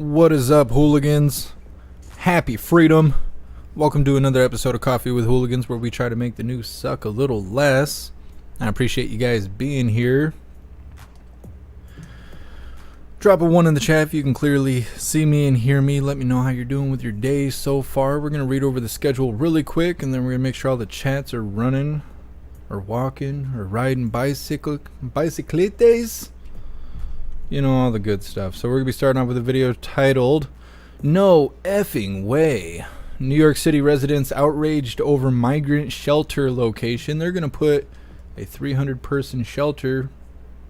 What is up, hooligans? Happy freedom. Welcome to another episode of Coffee with Hooligans, where we try to make the news suck a little less. I appreciate you guys being here. Drop a 1 in the chat if you can clearly see me and hear me. Let me know how you're doing with your day so far. We're going to read over the schedule really quick, and then we're going to make sure all the chats are running, or walking, or riding bicicletes. You know, all the good stuff. So we're going to be starting off with a video titled, "No Effing Way." New York City residents outraged over migrant shelter location. They're going to put a 300-person shelter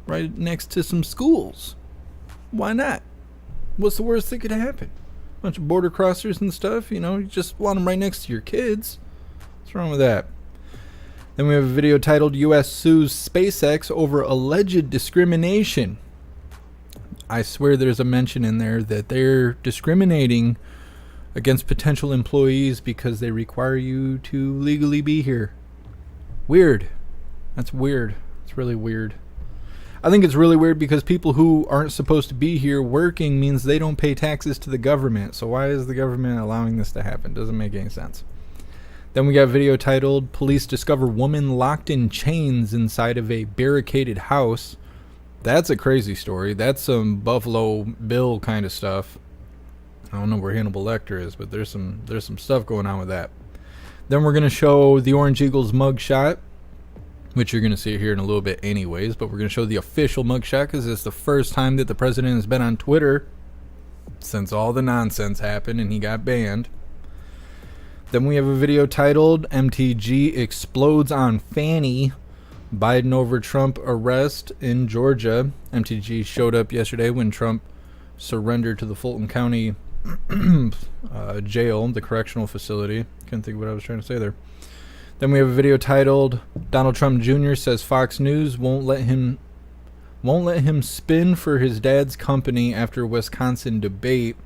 right next to some schools. Why not? What's the worst that could happen? Bunch of border crossers and stuff, you know, you just want them right next to your kids. What's wrong with that? Then we have a video titled, "U.S. Sues SpaceX Over Alleged Discrimination." I swear there's a mention in there that they're discriminating against potential employees because they require you to legally be here. Weird. That's weird. It's really weird. I think it's really weird because people who aren't supposed to be here working means they don't pay taxes to the government. So why is the government allowing this to happen? Doesn't make any sense. Then we got a video titled, "Police Discover Woman Locked in Chains Inside of a Barricaded House." That's a crazy story. That's some Buffalo Bill kind of stuff. I don't know where Hannibal Lecter is, but there's some stuff going on with that. Then we're going to show the Orange Eagles mugshot, which you're going to see here in a little bit anyways, but we're going to show the official mugshot because it's the first time that the president has been on Twitter since all the nonsense happened and he got banned. Then we have a video titled, "MTG Explodes on Fanny. Biden over Trump arrest in Georgia." MTG showed up yesterday when Trump surrendered to the Fulton County jail, the correctional facility. Couldn't think of what I was trying to say there. Then we have a video titled, "Donald Trump Jr. says Fox News won't let him spin for his dad's company after Wisconsin debate."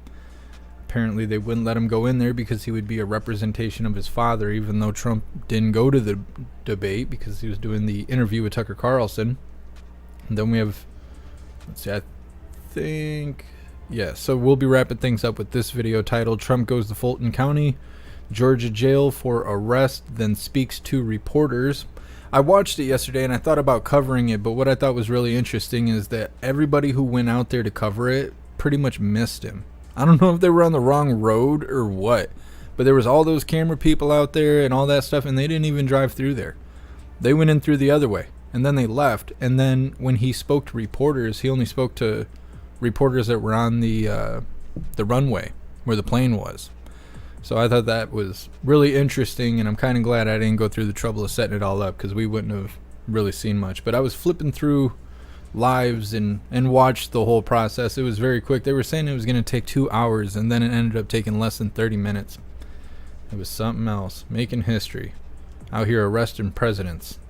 Apparently they wouldn't let him go in there because he would be a representation of his father, even though Trump didn't go to the debate because he was doing the interview with Tucker Carlson. And then we have, let's see, I think, yeah, so we'll be wrapping things up with this video titled, "Trump Goes to Fulton County, Georgia Jail for Arrest, Then Speaks to Reporters." I watched it yesterday and I thought about covering it, but what I thought was really interesting is that everybody who went out there to cover it pretty much missed him. I don't know if they were on the wrong road or what, but there was all those camera people out there and all that stuff, and they didn't even drive through there. They went in through the other way, and then they left. And then when he spoke to reporters, he only spoke to reporters that were on the runway where the plane was. So I thought that was really interesting, and I'm kind of glad I didn't go through the trouble of setting it all up because we wouldn't have really seen much. But I was flipping through lives and watched the whole process. It was very quick. They were saying it was going to take 2 hours, and then it ended up taking less than 30 minutes. It was something else. Making history. Out here arresting presidents.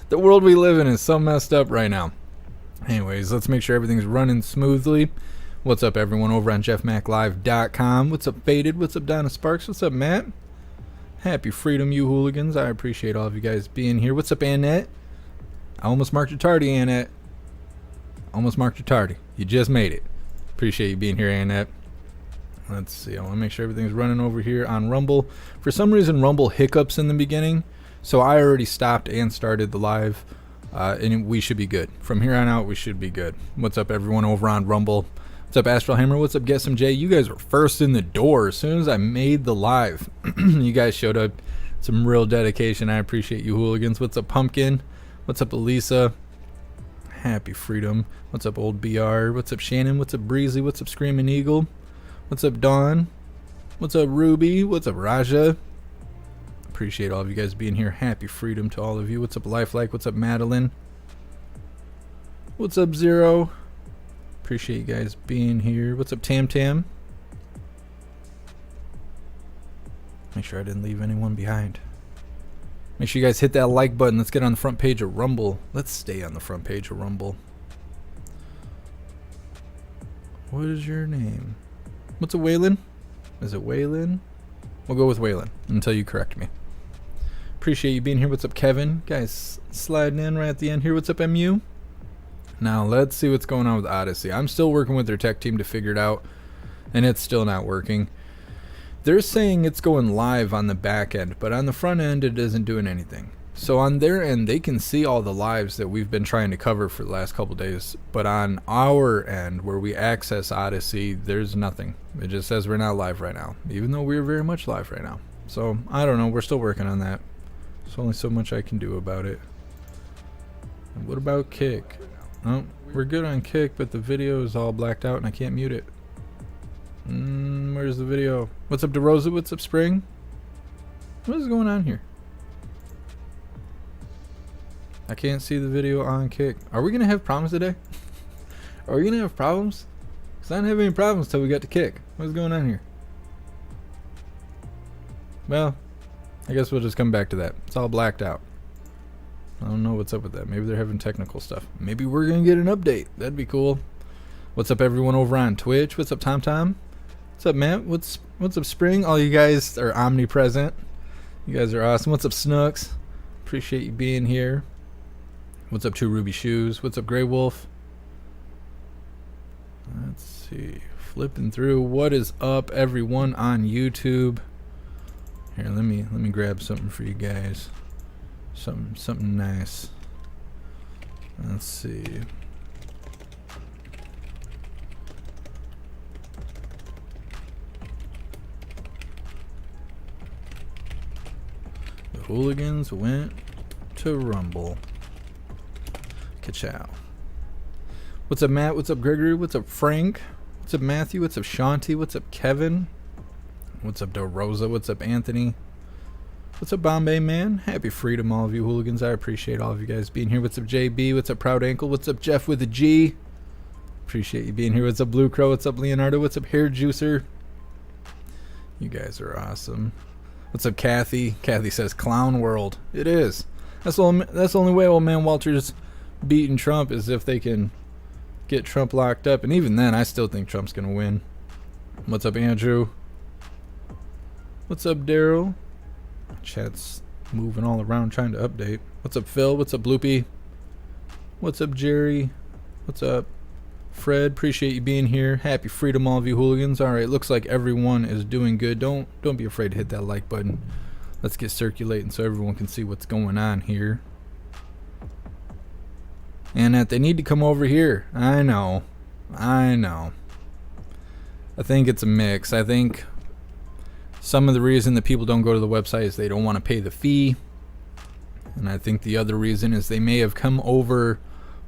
The world we live in is so messed up right now. Anyways, let's make sure everything's running smoothly. What's up, everyone, over on jeffmaclive.com? What's up, Faded? What's up, Donna Sparks? What's up, Matt? Happy freedom, you hooligans. I appreciate all of you guys being here. What's up, Annette? I almost marked you tardy, Annette. Almost marked you tardy. You just made it. Appreciate you being here, Annette. Let's see. I want to make sure everything's running over here on Rumble. For some reason, Rumble hiccups in the beginning, so I already stopped and started the live, and we should be good. From here on out, we should be good. What's up, everyone, over on Rumble? What's up, Astral Hammer? What's up, Get Some J? You guys were first in the door as soon as I made the live. You guys showed up. Some real dedication. I appreciate you, hooligans. What's up, Pumpkin? What's up, Elisa? Happy freedom. What's up, Old BR? What's up, Shannon? What's up, Breezy? What's up, Screaming Eagle? What's up, Dawn? What's up, Ruby? What's up, Raja? Appreciate all of you guys being here. Happy freedom to all of you. What's up, Lifelike? What's up, Madeline? What's up, Zero? Appreciate you guys being here. What's up, Tam Tam? Make sure I didn't leave anyone behind. Make sure you guys hit that like button. Let's get on the front page of Rumble. Let's stay on the front page of Rumble. What is your name? What's a Waylon? Is it Waylon? We'll go with Waylon until you correct me. Appreciate you being here. What's up, Kevin? Guys sliding in right at the end here. What's up, MU? Now let's see what's going on with Odyssey. I'm still working with their tech team to figure it out, and it's still not working. They're saying it's going live on the back end, but on the front end it isn't doing anything. So on their end, they can see all the lives that we've been trying to cover for the last couple days, but on our end, where we access Odyssey, there's nothing. It just says we're not live right now, even though we're very much live right now. So I don't know, we're still working on that. There's only so much I can do about it. And what about Kick? Oh, we're good on Kick, but the video is all blacked out and I can't mute it. Where's the video? What's up, DeRosa? What's up, Spring? What is going on here? I can't see the video on Kick. Are we gonna have problems today? Are we gonna have problems? Cause I didn't have any problems till we got to Kick. What's going on here? Well, I guess we'll just come back to that. It's all blacked out. I don't know what's up with that. Maybe they're having technical stuff. Maybe we're gonna get an update. That'd be cool. What's up, everyone over on Twitch? What's up, Tom? What's up, Matt? What's up, Spring? All you guys are omnipresent. You guys are awesome. What's up, Snooks? Appreciate you being here. What's up, Two Ruby Shoes? What's up, Grey Wolf? Let's see. Flipping through. What is up, everyone on YouTube? Here, let me grab something for you guys. Something nice. Let's see. The Hooligans went to Rumble. Ka-chow. What's up, Matt? What's up, Gregory? What's up, Frank? What's up, Matthew? What's up, Shanti? What's up, Kevin? What's up, DeRosa? What's up, Anthony? What's up, Bombay Man? Happy freedom, all of you hooligans. I appreciate all of you guys being here. What's up, JB? What's up, Proud Ankle? What's up, Jeff with a G? Appreciate you being here. What's up, Blue Crow? What's up, Leonardo? What's up, Hair Juicer? You guys are awesome. What's up, Kathy? Kathy says, Clown World. It is. That's the only way old man Walter's beating Trump is if they can get Trump locked up. And even then, I still think Trump's going to win. What's up, Andrew? What's up, Daryl? Chat's moving all around trying to update. What's up, Phil? What's up, Bloopy? What's up, Jerry? What's up, Fred? Appreciate you being here. Happy freedom, all of you hooligans. All right, looks like everyone is doing good. Don't be afraid to hit that like button. Let's get circulating so everyone can see what's going on here. And that they need to come over here. I know. I think it's a mix. I think some of the reason that people don't go to the website is they don't want to pay the fee. And I think the other reason is they may have come over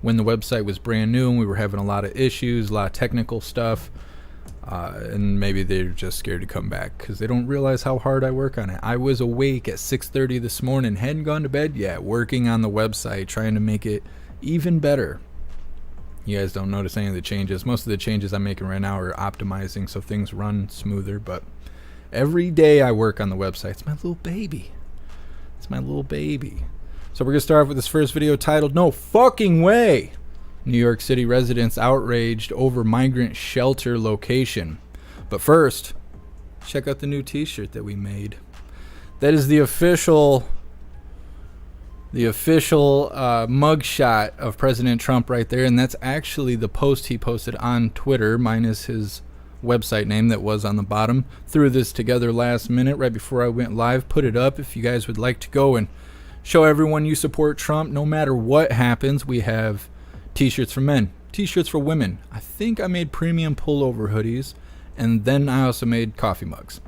when the website was brand new and we were having a lot of issues, a lot of technical stuff. And maybe they're just scared to come back because they don't realize how hard I work on it. I was awake at 6:30 this morning, hadn't gone to bed yet, working on the website, trying to make it even better. You guys don't notice any of the changes. Most of the changes I'm making right now are optimizing so things run smoother, but every day I work on the website. It's my little baby. It's my little baby. So we're going to start off with this first video titled, No Fucking Way! New York City residents outraged over migrant shelter location. But first, check out the new t-shirt that we made. That is the official mugshot of President Trump right there. And that's actually the post he posted on Twitter, minus his website name that was on the bottom. Threw this together last minute right before I went live. Put it up if you guys would like to go and show everyone you support Trump no matter what happens. We have t-shirts for men, t-shirts for women. I think I made premium pullover hoodies, and then I also made coffee mugs.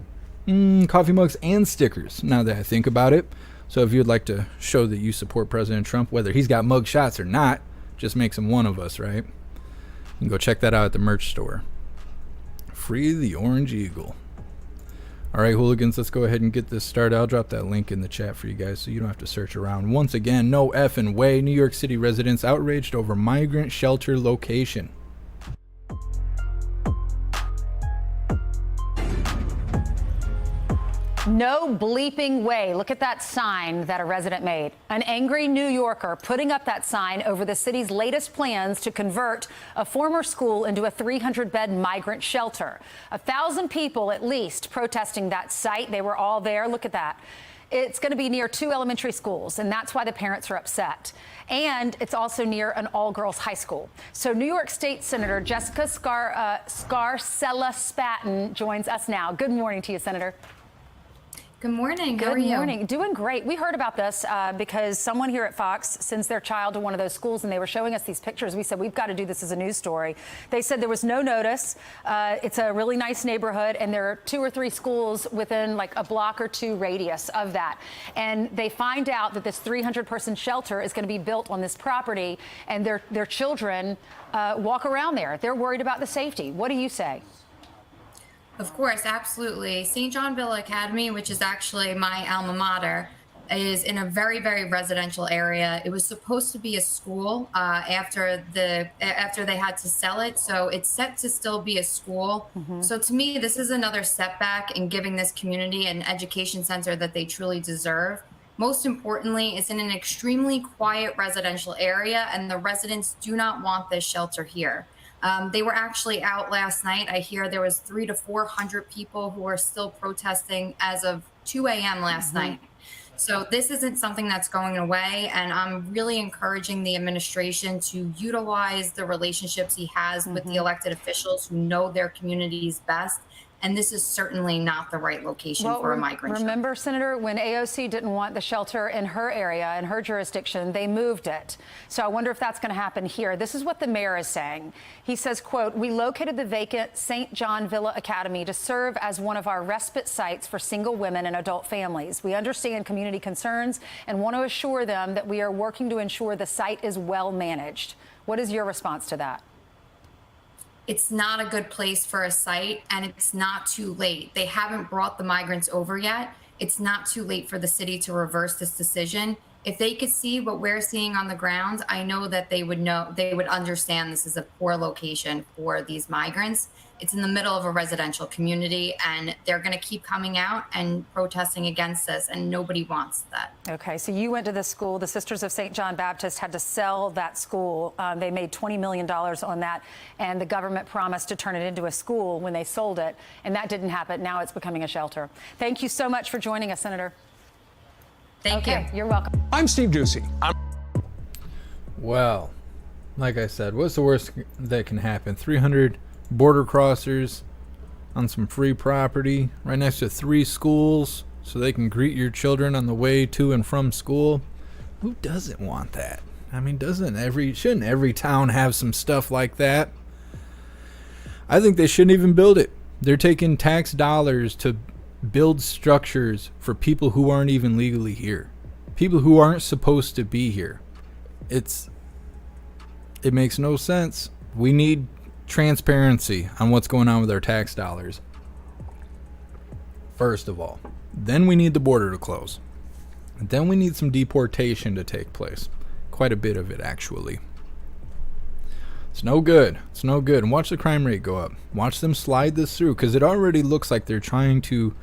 Coffee mugs and stickers, now that I think about it. So if you'd like to show that you support President Trump, whether he's got mug shots or not, just makes him one of us, right? You can go check that out at the merch store. Free the Orange Eagle. All right, hooligans, let's go ahead and get this started. I'll drop that link in the chat for you guys so you don't have to search around. Once again, no effing way. New York City residents outraged over migrant shelter location. No bleeping way. Look at that sign that a resident made. An angry New Yorker putting up that sign over the city's latest plans to convert a former school into a 300-bed migrant shelter. 1,000 people at least protesting that site. They were all there. Look at that. It's going to be near 2 elementary schools, and that's why the parents are upset. And it's also near an all-girls high school. So New York State Senator Jessica Scarcella-Spatten joins us now. Good morning to you, Senator. Good morning. How are you? Good morning. Doing great. We heard about this because someone here at Fox sends their child to one of those schools, and they were showing us these pictures. We said, we've got to do this as a news story. They said there was no notice. It's a really nice neighborhood, and there are 2 or 3 schools within like a block or 2 radius of that. And they find out that this 300-person shelter is going to be built on this property, and their children walk around there. They're worried about the safety. What do you say? Of course, absolutely. St. John Villa Academy, which is actually my alma mater, is in a very, very residential area. It was supposed to be a school after they had to sell it, so it's set to still be a school. So to me, this is another setback in giving this community an education center that they truly deserve. Most importantly, it's in an extremely quiet residential area, and the residents do not want this shelter here. They were actually out last night. I hear there was 300 to 400 people who are still protesting as of 2 a.m. last night. So this isn't something that's going away, and I'm really encouraging the administration to utilize the relationships he has with the elected officials who know their communities best. And this is certainly not the right location for a migrant shelter. Remember, Senator, when AOC didn't want the shelter in her area, in her jurisdiction, they moved it. So I wonder if that's going to happen here. This is what the mayor is saying. He says, quote, "We located the vacant St. John Villa Academy to serve as one of our respite sites for single women and adult families. We understand community concerns and want to assure them that we are working to ensure the site is well managed." What is your response to that? It's not a good place for a site, and it's not too late. They haven't brought the migrants over yet. It's not too late for the city to reverse this decision. If they could see what we're seeing on the ground, I know that they would understand this is a poor location for these migrants. It's in the middle of a residential community, and they're going to keep coming out and protesting against this, and nobody wants that. Okay, so you went to the school. The Sisters of St. John Baptist had to sell that school. They made $20 million on that, and the government promised to turn it into a school when they sold it, and that didn't happen. Now it's becoming a shelter. Thank you so much for joining us, Senator. Thank you. You're welcome. I'm Steve Ducey. Well, like I said, what's the worst that can happen? 300 border crossers on some free property right next to 3 schools so they can greet your children on the way to and from school. Who doesn't want that? I mean, shouldn't every town have some stuff like that? I think they shouldn't even build it. They're taking tax dollars to build structures for people who aren't even legally here, people who aren't supposed to be here. It makes no sense. We need transparency on what's going on with our tax dollars, first of all. Then we need the border to close. And then we need some deportation to take place. Quite a bit of it, actually. It's no good. It's no good. And watch the crime rate go up. Watch them slide this through, because it already looks like they're trying to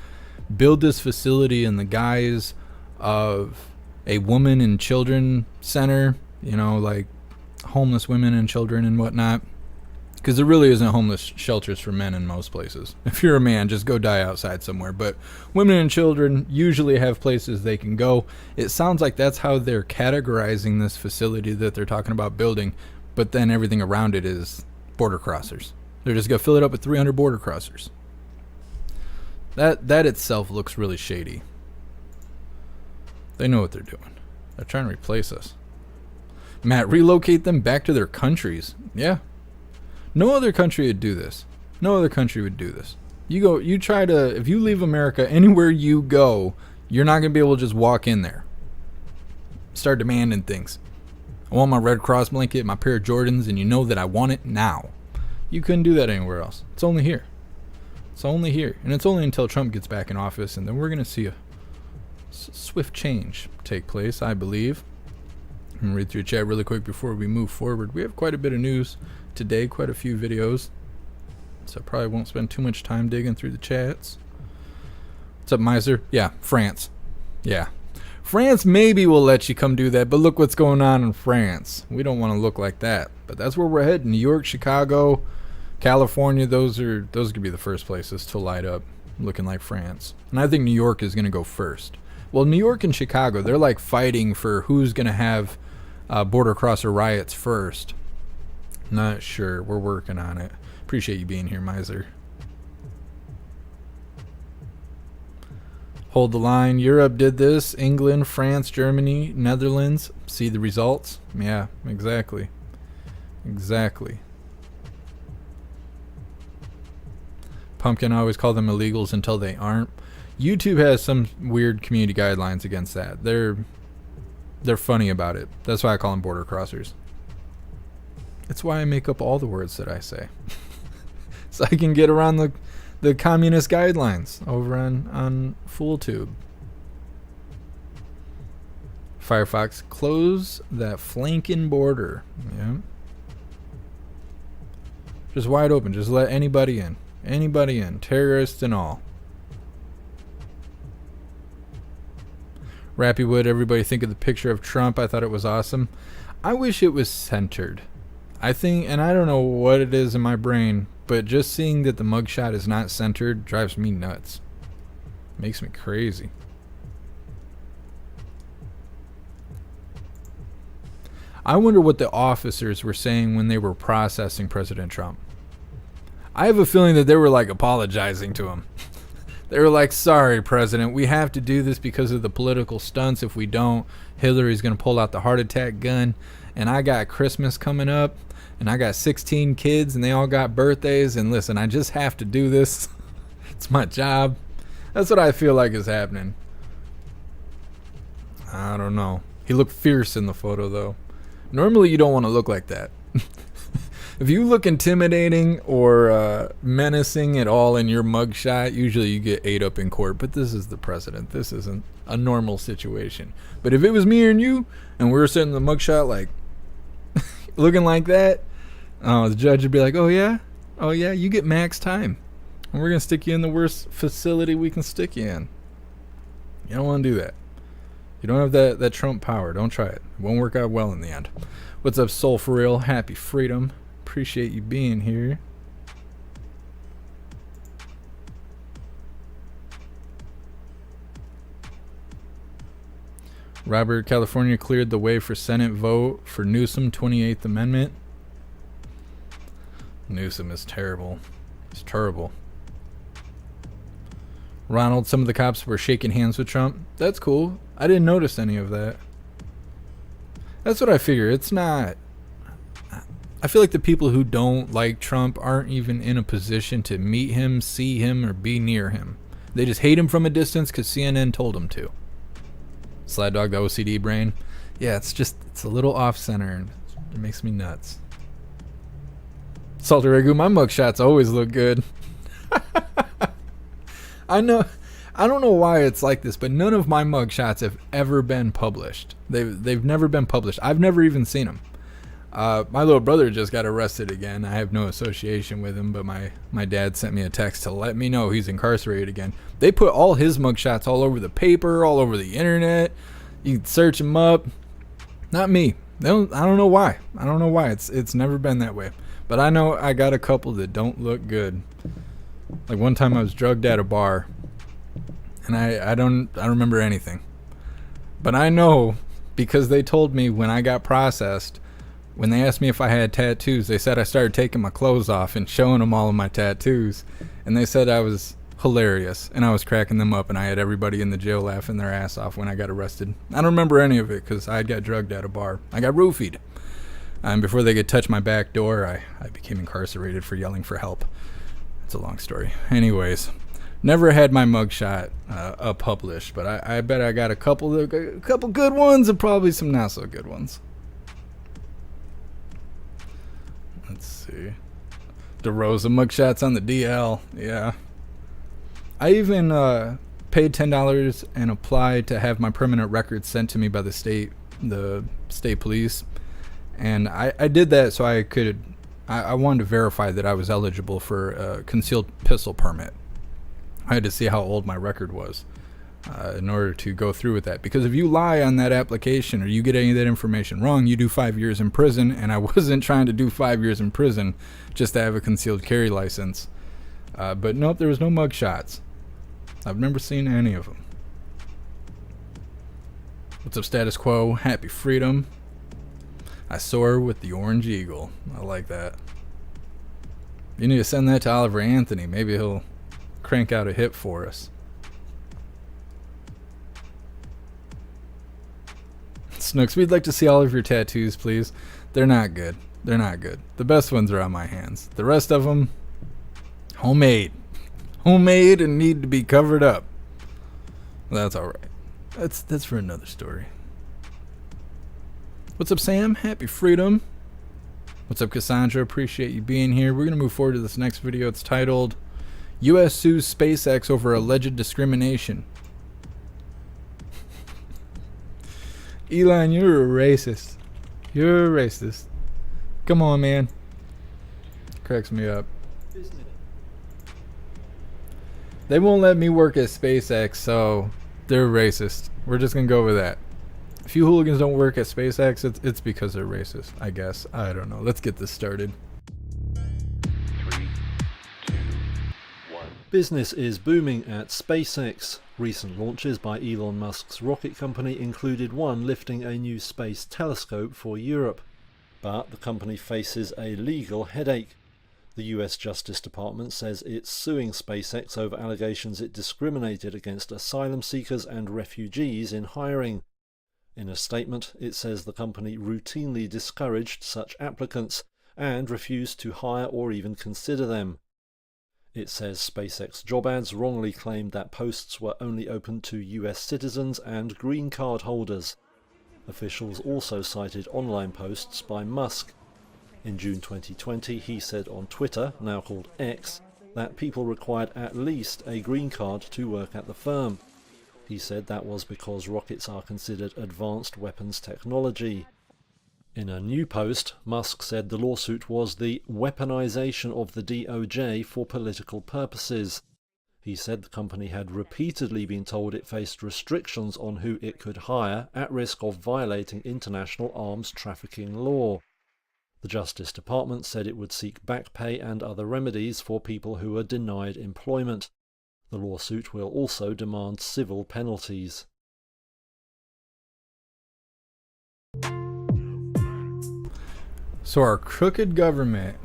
build this facility in the guise of a woman and children center, like homeless women and children and whatnot. Because there really isn't homeless shelters for men in most places. If you're a man, just go die outside somewhere. But women and children usually have places they can go. It sounds like that's how they're categorizing this facility that they're talking about building. But then everything around it is border crossers. They're just going to fill it up with 300 border crossers. That itself looks really shady. They know what they're doing. They're trying to replace us. Matt, relocate them back to their countries. Yeah. No other country would do this. No other country would do this. If you leave America, anywhere you go, you're not going to be able to just walk in there. Start demanding things. I want my Red Cross blanket, my pair of Jordans, and you know that I want it now. You couldn't do that anywhere else. It's only here. It's only here. And it's only until Trump gets back in office, and then we're going to see a swift change take place, I believe. I'm going to read through chat really quick before we move forward. We have quite a bit of news today, quite a few videos, so I probably won't spend too much time digging through the chats. What's up, Miser? Yeah, France. Yeah. France maybe will let you come do that, but look what's going on in France. We don't want to look like that, but that's where we're heading. New York, Chicago, California, those could be the first places to light up looking like France. And I think New York is going to go first. Well, New York and Chicago, they're like fighting for who's going to have border crosser riots first. Not sure. We're working on it. Appreciate you being here, Miser. Hold the line. Europe did this. England, France, Germany, Netherlands. See the results? Yeah, exactly. Exactly. Pumpkin, I always call them illegals until they aren't. YouTube has some weird community guidelines against that. They're funny about it. That's why I call them border crossers. It's why I make up all the words that I say. So I can get around the communist guidelines over on FoolTube. Firefox, close that flanking border. Yeah. Just wide open. Just let anybody in. Anybody in. Terrorists and all. Rappywood, everybody think of the picture of Trump. I thought it was awesome. I wish it was centered. I think, and I don't know what it is in my brain, but just seeing that the mugshot is not centered drives me nuts. Makes me crazy. I wonder what the officers were saying when they were processing President Trump. I have a feeling that they were like apologizing to him. They were like, sorry, President, we have to do this because of the political stunts. If we don't, Hillary's going to pull out the heart attack gun. And I got Christmas coming up. And I got 16 kids and they all got birthdays. And listen, I just have to do this. It's my job. That's what I feel like is happening. I don't know. He looked fierce in the photo, though. Normally, you don't want to look like that. If you look intimidating or menacing at all in your mugshot, usually you get ate up in court. But this is the president. This isn't a normal situation. But if it was me and you, and we were sitting in the mugshot like looking like that, the judge would be like, oh yeah, you get max time. And we're going to stick you in the worst facility we can stick you in. You don't want to do that. You don't have that Trump power. Don't try it. It won't work out well in the end. What's up, Soul for Real? Happy freedom. Appreciate you being here. Robert, California cleared the way for Senate vote for Newsom 28th Amendment. Newsom is terrible. It's terrible. Ronald, some of the cops were shaking hands with Trump. That's cool. I didn't notice any of that. That's what I figure. It's not... I feel like the people who don't like Trump aren't even in a position to meet him, see him, or be near him. They just hate him from a distance because CNN told them to. Slide Dog, the OCD brain. Yeah, it's a little off-center, and it makes me nuts. Salty Ragu, my mugshots always look good. I know... I don't know why it's like this, but none of my mugshots have ever been published. They've never been published. I've never even seen them. My little brother just got arrested again. I have no association with him, but my dad sent me a text to let me know he's incarcerated again. They put all his mugshots all over the paper, all over the internet. You can search them up. Not me. I don't know why. I don't know why. It's never been that way. But I know I got a couple that don't look good. Like one time I was drugged at a bar. And I don't remember anything. But I know because they told me when I got processed, when they asked me if I had tattoos, they said I started taking my clothes off and showing them all of my tattoos. And they said I was hilarious and I was cracking them up and I had everybody in the jail laughing their ass off when I got arrested. I don't remember any of it because I got drugged at a bar. I got roofied. And before they could touch my back door, I became incarcerated for yelling for help. It's a long story. Anyways. Never had my mugshot published, but I bet I got a couple good ones and probably some not so good ones. Let's see. DeRosa mugshots on the DL. Yeah. I even paid $10 and applied to have my permanent record sent to me by the state police. And I did that so I could... I wanted to verify that I was eligible for a concealed pistol permit. I had to see how old my record was in order to go through with that. Because if you lie on that application or you get any of that information wrong, you do 5 years in prison. And I wasn't trying to do 5 years in prison just to have a concealed carry license. But nope, there was no mug shots. I've never seen any of them. What's up, status quo? Happy freedom. I soar with the orange eagle. I like that. You need to send that to Oliver Anthony. Maybe he'll crank out a hit for us. Snooks, we'd like to see all of your tattoos, please. They're not good. They're not good. The best ones are on my hands. The rest of them, homemade. Homemade and need to be covered up. That's alright. That's for another story. What's up, Sam? Happy freedom. What's up, Cassandra? Appreciate you being here. We're going to move forward to this next video. It's titled, U.S. sues SpaceX over alleged discrimination. Elon, you're a racist. You're a racist. Come on, man. Cracks me up. They won't let me work at SpaceX, so they're racist. We're just going to go with that. If you hooligans don't work at SpaceX, it's because they're racist, I guess. I don't know. Let's get this started. 3, 2, 1. Business is booming at SpaceX. Recent launches by Elon Musk's rocket company included one lifting a new space telescope for Europe. But the company faces a legal headache. The US Justice Department says it's suing SpaceX over allegations it discriminated against asylum seekers and refugees in hiring. In a statement, it says the company routinely discouraged such applicants and refused to hire or even consider them. It says SpaceX job ads wrongly claimed that posts were only open to US citizens and green card holders. Officials also cited online posts by Musk. In June 2020, he said on Twitter, now called X, that people required at least a green card to work at the firm. He said that was because rockets are considered advanced weapons technology. In a new post, Musk said the lawsuit was the weaponization of the DOJ for political purposes. He said the company had repeatedly been told it faced restrictions on who it could hire at risk of violating international arms trafficking law. The Justice Department said it would seek back pay and other remedies for people who were denied employment. The lawsuit will also demand civil penalties. So our crooked government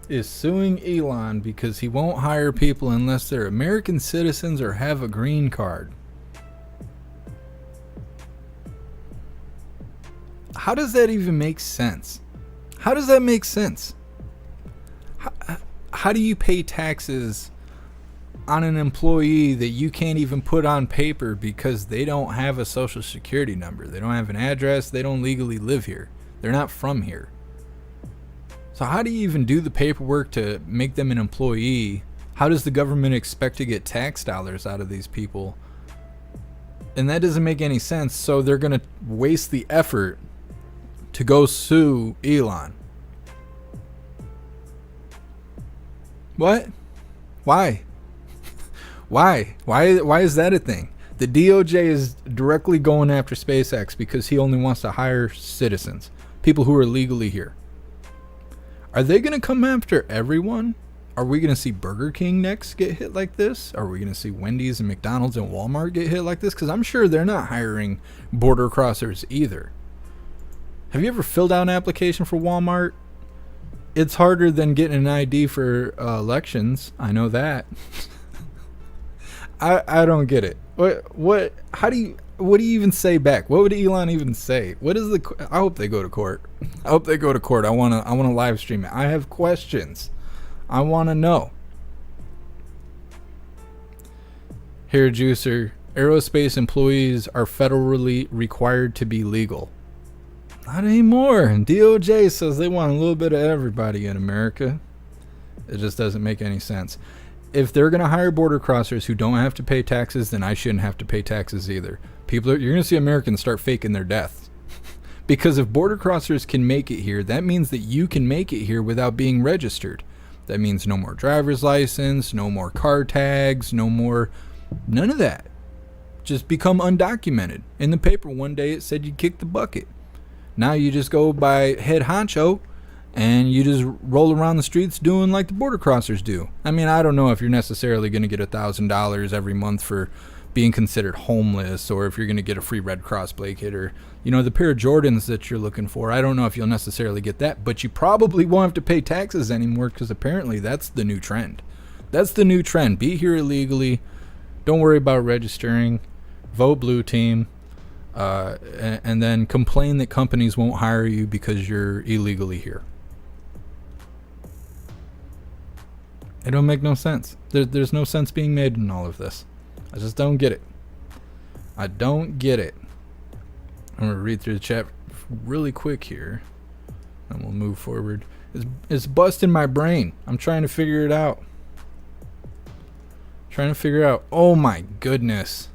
is suing Elon because he won't hire people unless they're American citizens or have a green card. How does that even make sense? How does that make sense? How do you pay taxes on an employee that you can't even put on paper because they don't have a social security number? They don't have an address. They don't legally live here. They're not from here. So how do you even do the paperwork to make them an employee? How does the government expect to get tax dollars out of these people? And that doesn't make any sense. So they're going to waste the effort to go sue Elon. What? Why? Why is that a thing? The DOJ is directly going after SpaceX because he only wants to hire citizens, people who are legally here. Are they going to come after everyone? Are we going to see Burger King next get hit like this? Are we going to see Wendy's and McDonald's and Walmart get hit like this? Because I'm sure they're not hiring border crossers either. Have you ever filled out an application for Walmart? It's harder than getting an ID for elections. I know that. I don't get it. What do you even say back? What would Elon even say? I hope they go to court. I hope they go to court. I want to live stream it. I have questions. I want to know. Here, Juicer. Aerospace employees are federally required to be legal. Not anymore. And DOJ says they want a little bit of everybody in America. It just doesn't make any sense. If they're going to hire border crossers who don't have to pay taxes, then I shouldn't have to pay taxes either. You're going to see Americans start faking their deaths. Because if border crossers can make it here, that means that you can make it here without being registered. That means no more driver's license, no more car tags, none of that. Just become undocumented. In the paper one day it said you kicked the bucket. Now you just go by head honcho and you just roll around the streets doing like the border crossers do. I mean, I don't know if you're necessarily going to get $1,000 every month for being considered homeless, or if you're going to get a free Red Cross blanket, or, you know, the pair of Jordans that you're looking for. I don't know if you'll necessarily get that, but you probably won't have to pay taxes anymore, because apparently that's the new trend. That's the new trend. Be here illegally. Don't worry about registering. Vote blue team. And then complain that companies won't hire you because you're illegally here. It don't make no sense. There's no sense being made in all of this. I just don't get it. I don't get it. I'm going to read through the chat really quick here, and we'll move forward. It's busting my brain. I'm trying to figure it out. Oh my goodness.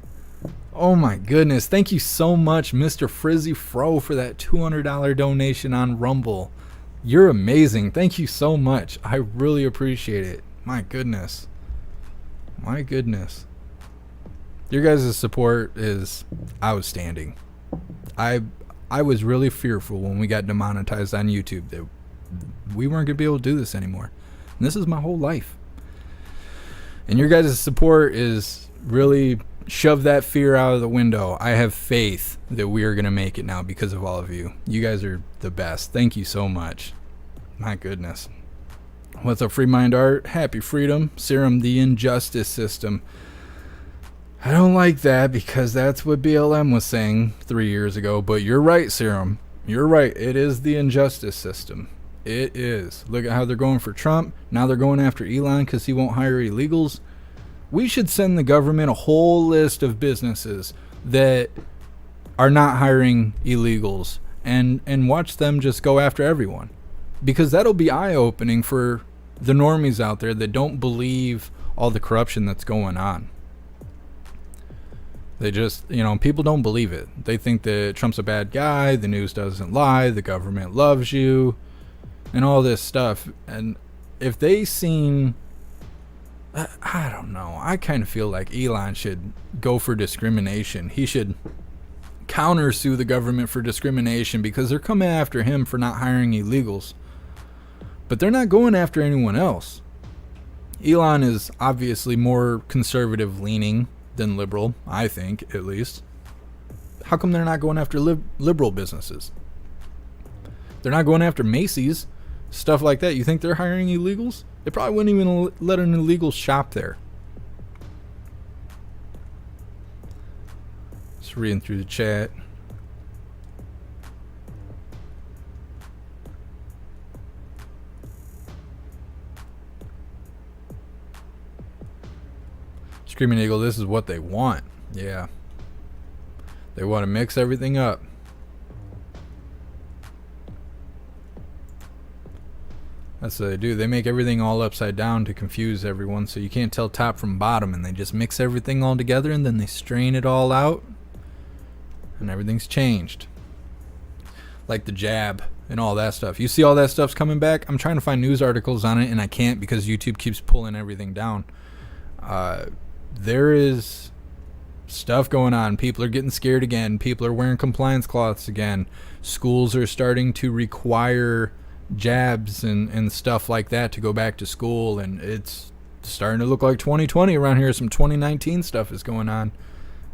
Oh my goodness. Thank you so much, Mr. Frizzy Fro, for that $200 donation on Rumble. You're amazing. Thank you so much. I really appreciate it. My goodness. My goodness. Your guys' support is outstanding. I was really fearful when we got demonetized on YouTube that we weren't going to be able to do this anymore. And this is my whole life. And your guys' support is really shoved that fear out of the window. I have faith that we are going to make it now because of all of you. You guys are the best. Thank you so much. My goodness. What's up, Free Mind Art? Happy freedom. Serum, the injustice system. I don't like that because that's what BLM was saying 3 years ago. But you're right, Serum. You're right. It is the injustice system. It is. Look at how they're going for Trump. Now they're going after Elon because he won't hire illegals. We should send the government a whole list of businesses that are not hiring illegals and watch them just go after everyone. Because that'll be eye-opening for the normies out there that don't believe all the corruption that's going on. They just, you know, people don't believe it. They think that Trump's a bad guy, the news doesn't lie, the government loves you, and all this stuff. And if they seen, I don't know, I kind of feel like Elon should go for discrimination. He should countersue the government for discrimination because they're coming after him for not hiring illegals. But they're not going after anyone else. Elon is obviously more conservative leaning than liberal, I think, at least. How come they're not going after liberal businesses? They're not going after Macy's, stuff like that. You think they're hiring illegals? They probably wouldn't even let an illegal shop there. Just reading through the chat. Screaming Eagle, this is what they want. Yeah. They want to mix everything up. That's what they do. They make everything all upside down to confuse everyone so you can't tell top from bottom, and they just mix everything all together and then they strain it all out and everything's changed. Like the jab and all that stuff. You see all that stuff's coming back? I'm trying to find news articles on it and I can't because YouTube keeps pulling everything down. There is stuff going on. People are getting scared again. People are wearing compliance cloths again. Schools are starting to require jabs and stuff like that to go back to school, and it's starting to look like 2020 around here. Some 2019 stuff is going on.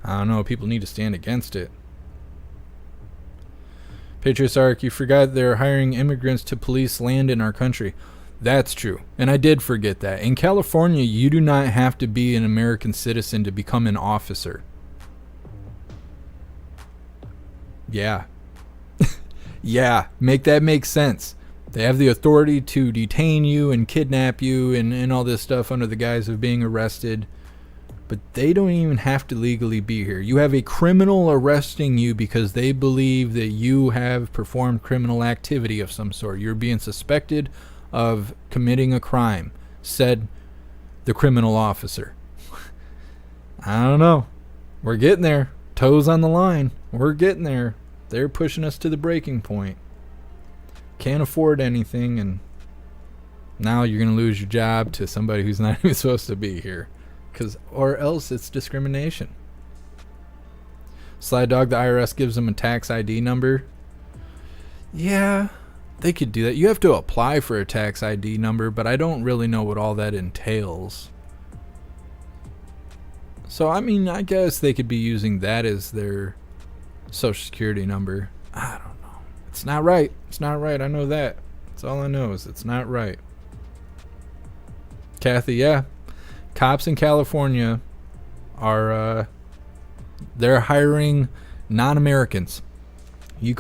I don't know. People need to stand against it. Patriots Arc, you forgot they're hiring immigrants to police land in our country. That's true. And I did forget that. In California, you do not have to be an American citizen to become an officer. Yeah. Yeah. Make that make sense. They have the authority to detain you and kidnap you and all this stuff under the guise of being arrested. But they don't even have to legally be here. You have a criminal arresting you because they believe that you have performed criminal activity of some sort. You're being suspected of committing a crime, said the criminal officer. I don't know. We're getting there. Toes on the line. We're getting there. They're pushing us to the breaking point. Can't afford anything, and now you're going to lose your job to somebody who's not even supposed to be here. Or else it's discrimination. Sly Dog, the IRS gives them a tax ID number. Yeah, they could do that. You have to apply for a tax ID number, but I don't really know what all that entails. So, I mean, I guess they could be using that as their social security number. I don't know. It's not right. It's not right. I know that. That's all I know is it's not right. Kathy, yeah. Cops in California are, they're hiring non-Americans. You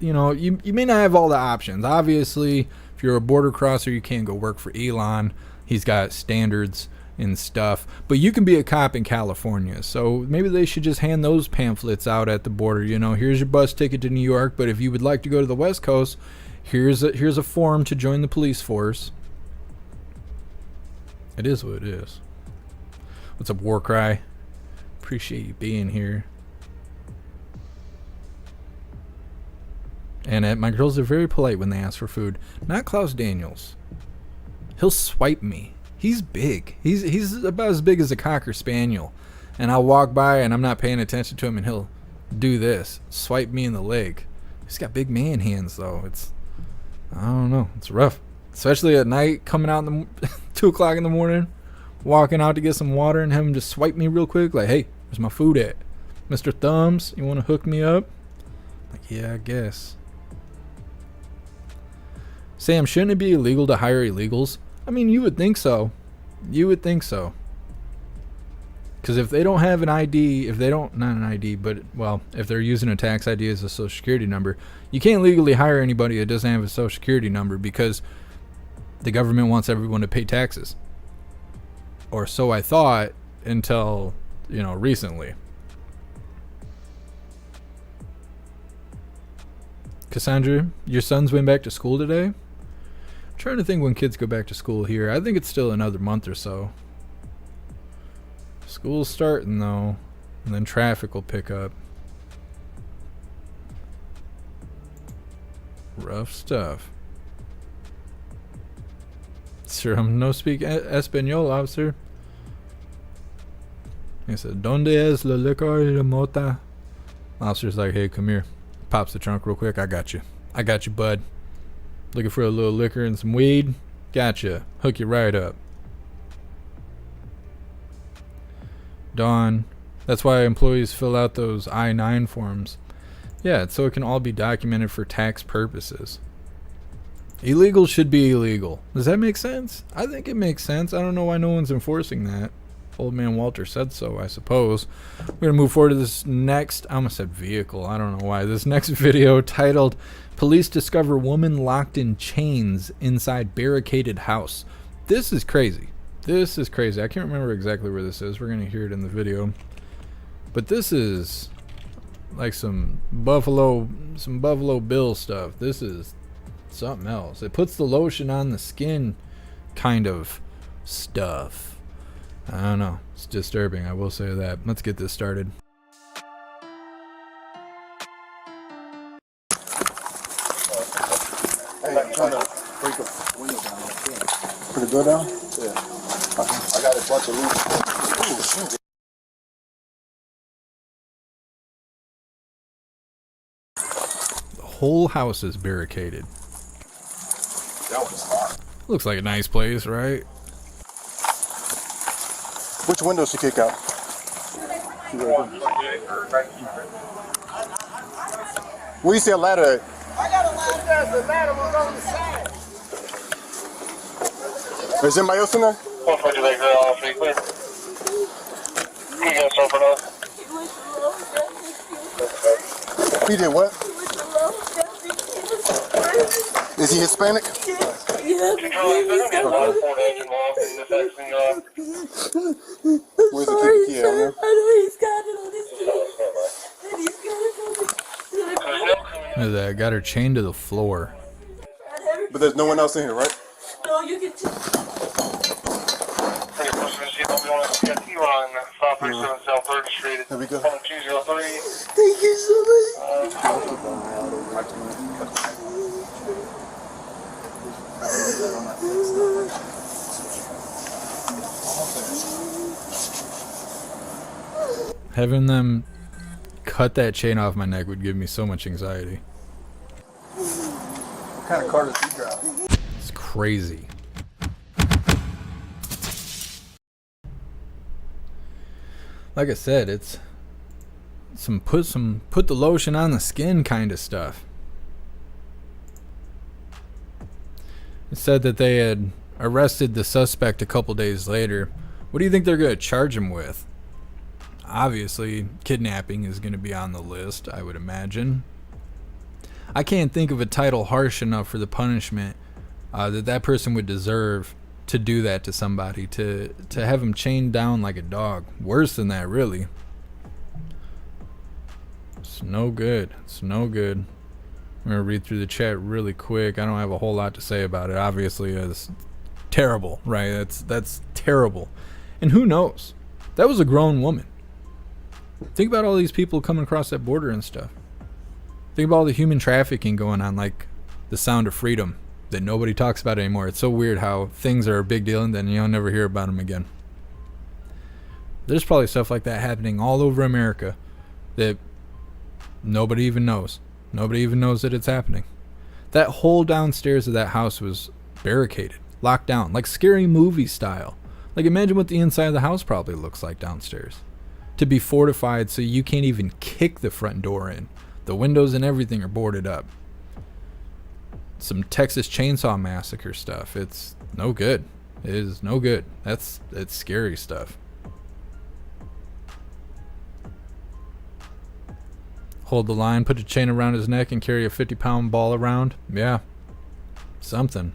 know, you may not have all the options. Obviously, if you're a border crosser, you can't go work for Elon. He's got standards and stuff, but you can be a cop in California. So maybe they should just hand those pamphlets out at the border. You know, here's your bus ticket to New York, but if you would like to go to the West Coast, here's a form to join the police force. It is what it is. What's up, Warcry? Appreciate you being here. And my girls are very polite when they ask for food. Not Klaus Daniels. He'll swipe me. He's big. He's about as big as a Cocker Spaniel. And I'll walk by and I'm not paying attention to him and he'll do this. Swipe me in the leg. He's got big man hands though. I don't know. It's rough. Especially at night, coming out in the 2 o'clock in the morning, walking out to get some water and have him just swipe me real quick. Like, hey, where's my food at? Mr. Thumbs, you want to hook me up? Like, yeah, I guess. Sam, shouldn't it be illegal to hire illegals? I mean, you would think so. You would think so. Because if they don't have an ID, not an ID, but, well, if they're using a tax ID as a social security number, you can't legally hire anybody that doesn't have a social security number because the government wants everyone to pay taxes. Or so I thought until, recently. Cassandra, your sons went back to school today? I'm trying to think when kids go back to school here. I think it's still another month or so. School's starting though, and then traffic will pick up. Rough stuff. Sir, I'm no speak Espanol, officer. He said, "Donde es la licor y la mota?" Officer's like, "Hey, come here." Pops the trunk real quick. I got you, bud. Looking for a little liquor and some weed? Gotcha. Hook you right up. Dawn. That's why employees fill out those I-9 forms. Yeah, it's so it can all be documented for tax purposes. Illegal should be illegal. Does that make sense? I think it makes sense. I don't know why no one's enforcing that. Old man Walter said so, I suppose. We're going to move forward to this next, I almost said vehicle, I don't know why. This next video titled, Police Discover Woman Locked in Chains Inside Barricaded House. This is crazy. This is crazy. I can't remember exactly where this is. We're going to hear it in the video. But this is like some Buffalo Bill stuff. This is something else. It puts the lotion on the skin kind of stuff. I don't know. It's disturbing, I will say that. Let's get this started. Hey, I'm trying to break a window down. Put the door down? Yeah. I got a bunch of loose. Ooh, shoot. The whole house is barricaded. That was hot. Looks like a nice place, right? Which window she kick out? Where you see a ladder at? I got a ladder there. The ladder was on the side. Is anybody else in there? What for you like that off pretty clear? You got something else? He did what? Is he Hispanic? Where's Where's the key? Yeah, I know he's got it on his feet. And he's got it on his Look at that. Got her chained to the floor. But there's no one else in here, right? No, you can just... There we go. 203. Thank you so Having them cut that chain off my neck would give me so much anxiety. What kind of car does he drive? It's crazy. like I said, it's put the lotion on the skin kind of stuff. It said that they had arrested the suspect a couple days later. What do you think they're going to charge him with? Obviously, kidnapping is going to be on the list, I would imagine. I can't think of a title harsh enough for the punishment that person would deserve to do that to somebody, to have him chained down like a dog. Worse than that, really. It's no good. It's no good. I'm going to read through the chat really quick. I don't have a whole lot to say about it. Obviously, it's terrible, right? That's terrible. And who knows? That was a grown woman. Think about all these people coming across that border and stuff. Think about all the human trafficking going on, like the Sound of Freedom, that nobody talks about anymore. It's so weird how things are a big deal and then you'll never hear about them again. There's probably stuff like that happening all over America that nobody even knows. Nobody even knows that it's happening. That whole downstairs of that house was barricaded, locked down, like scary movie style. Like, imagine what the inside of the house probably looks like downstairs. To be fortified so you can't even kick the front door in. The windows and everything are boarded up. Some Texas Chainsaw Massacre stuff. It's no good. It is no good. It's scary stuff. Hold the line, put a chain around his neck, and carry a 50-pound ball around. Yeah. Something.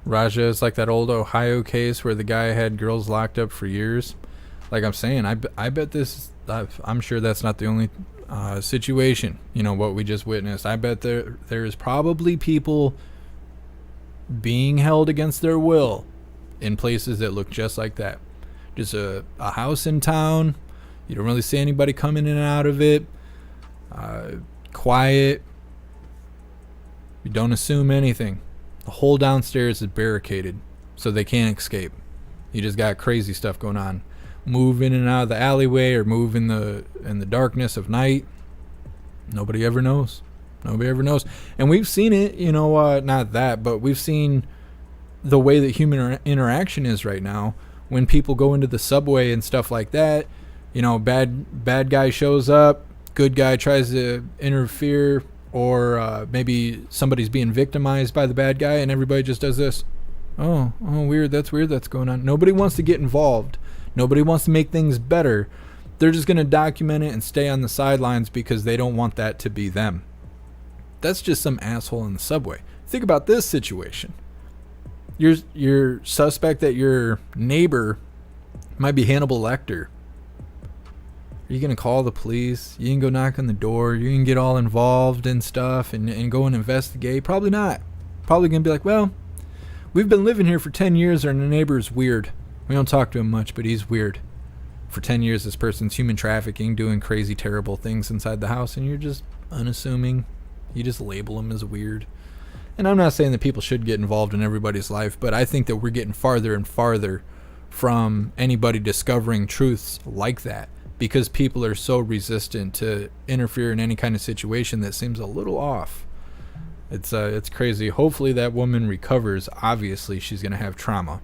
Raja is like that old Ohio case where the guy had girls locked up for years. Like I'm saying, I bet this, I'm sure that's not the only situation, you know, what we just witnessed. I bet there's probably people being held against their will in places that look just like that. Just a house in town. You don't really see anybody coming in and out of it. Quiet. You don't assume anything. The whole downstairs is barricaded so they can't escape. You just got crazy stuff going on. Move in and out of the alleyway or move in the darkness of night. Nobody ever knows. Nobody ever knows. And we've seen it, you know, not that, but we've seen the way that human interaction is right now. When people go into the subway and stuff like that, you know, bad guy shows up, good guy tries to interfere, or maybe somebody's being victimized by the bad guy and everybody just does this. Oh, weird, that's going on. Nobody wants to get involved. Nobody wants to make things better. They're just going to document it and stay on the sidelines because they don't want that to be them. That's just some asshole in the subway. Think about this situation. Your suspect that your neighbor might be Hannibal Lecter. Are you going to call the police? You can go knock on the door. You can get all involved and stuff and go and investigate. Probably not. Probably going to be like, well, we've been living here for 10 years and the neighbor's weird. We don't talk to him much, but he's weird. For 10 years, this person's human trafficking, doing crazy, terrible things inside the house, and you're just unassuming. You just label him as weird. And I'm not saying that people should get involved in everybody's life, but I think that we're getting farther and farther from anybody discovering truths like that, because people are so resistant to interfere in any kind of situation that seems a little off. It's crazy. Hopefully that woman recovers. Obviously she's going to have trauma.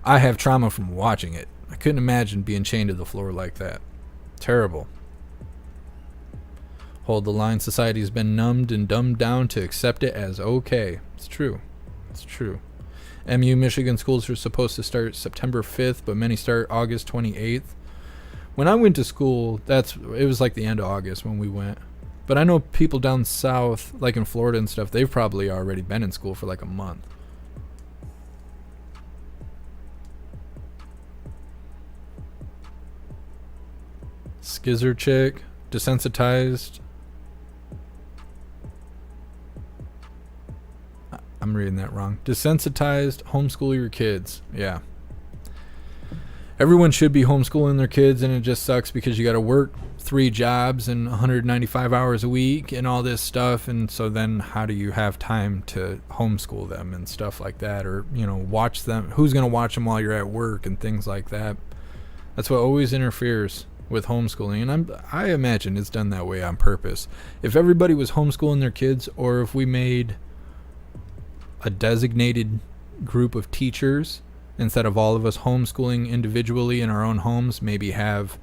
I have trauma from watching it. I couldn't imagine being chained to the floor like that. Terrible. Hold the line. Society has been numbed and dumbed down to accept it as okay. It's true. It's true. MU Michigan schools are supposed to start September 5th, but many start August 28th. When I went to school, it was like the end of August when we went. But I know people down south, like in Florida and stuff, they've probably already been in school for like a month. Skizzer chick, desensitized. I'm reading that wrong. Desensitized, homeschool your kids. Yeah. Everyone should be homeschooling their kids, and it just sucks because you got to work 3 jobs and 195 hours a week and all this stuff. And so then how do you have time to homeschool them and stuff like that? Or, you know, watch them. Who's going to watch them while you're at work and things like that? That's what always interferes. with homeschooling, and I imagine it's done that way on purpose. If everybody was homeschooling their kids, or if we made a designated group of teachers instead of all of us homeschooling individually in our own homes, maybe have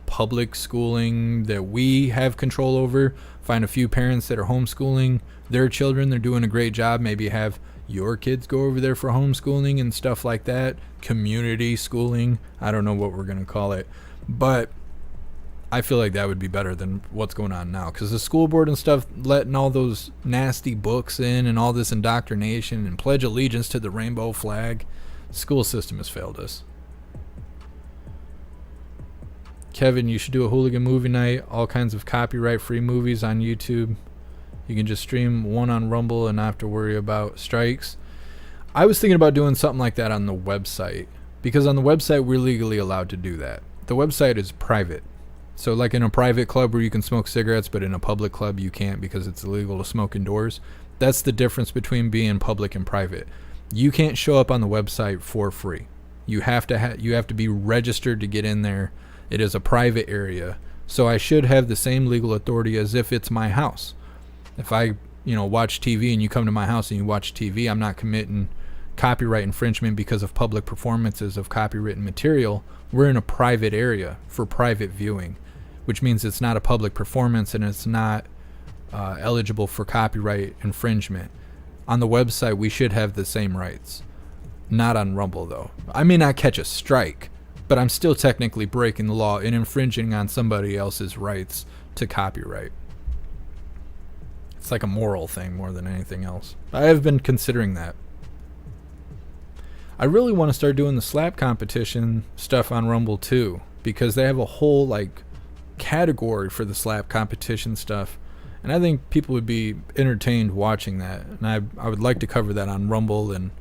public schooling that we have control over, find a few parents that are homeschooling their children, they're doing a great job, maybe have your kids go over there for homeschooling and stuff like that, community schooling, I don't know what we're going to call it, but I feel like that would be better than what's going on now, because the school board and stuff letting all those nasty books in and all this indoctrination and pledge allegiance to the rainbow flag, the school system has failed us. Kevin, you should do a hooligan movie night, all kinds of copyright free movies on YouTube. You can just stream one on Rumble and not have to worry about strikes. I was thinking about doing something like that on the website, because on the website we're legally allowed to do that. The website is private. So like in a private club where you can smoke cigarettes, but in a public club you can't because it's illegal to smoke indoors. That's the difference between being public and private. You can't show up on the website for free. You have to be registered to get in there. It is a private area. So I should have the same legal authority as if it's my house. If I, watch TV and you come to my house and you watch TV, I'm not committing copyright infringement because of public performances of copywritten material. We're in a private area for private viewing, which means it's not a public performance and it's not eligible for copyright infringement. On the website, we should have the same rights. Not on Rumble, though. I may not catch a strike, but I'm still technically breaking the law and infringing on somebody else's rights to copyright. It's like a moral thing more than anything else. I have been considering that. I really want to start doing the slap competition stuff on Rumble too, because they have a whole category for the slap competition stuff, and I think people would be entertained watching that. And I would like to cover that on Rumble and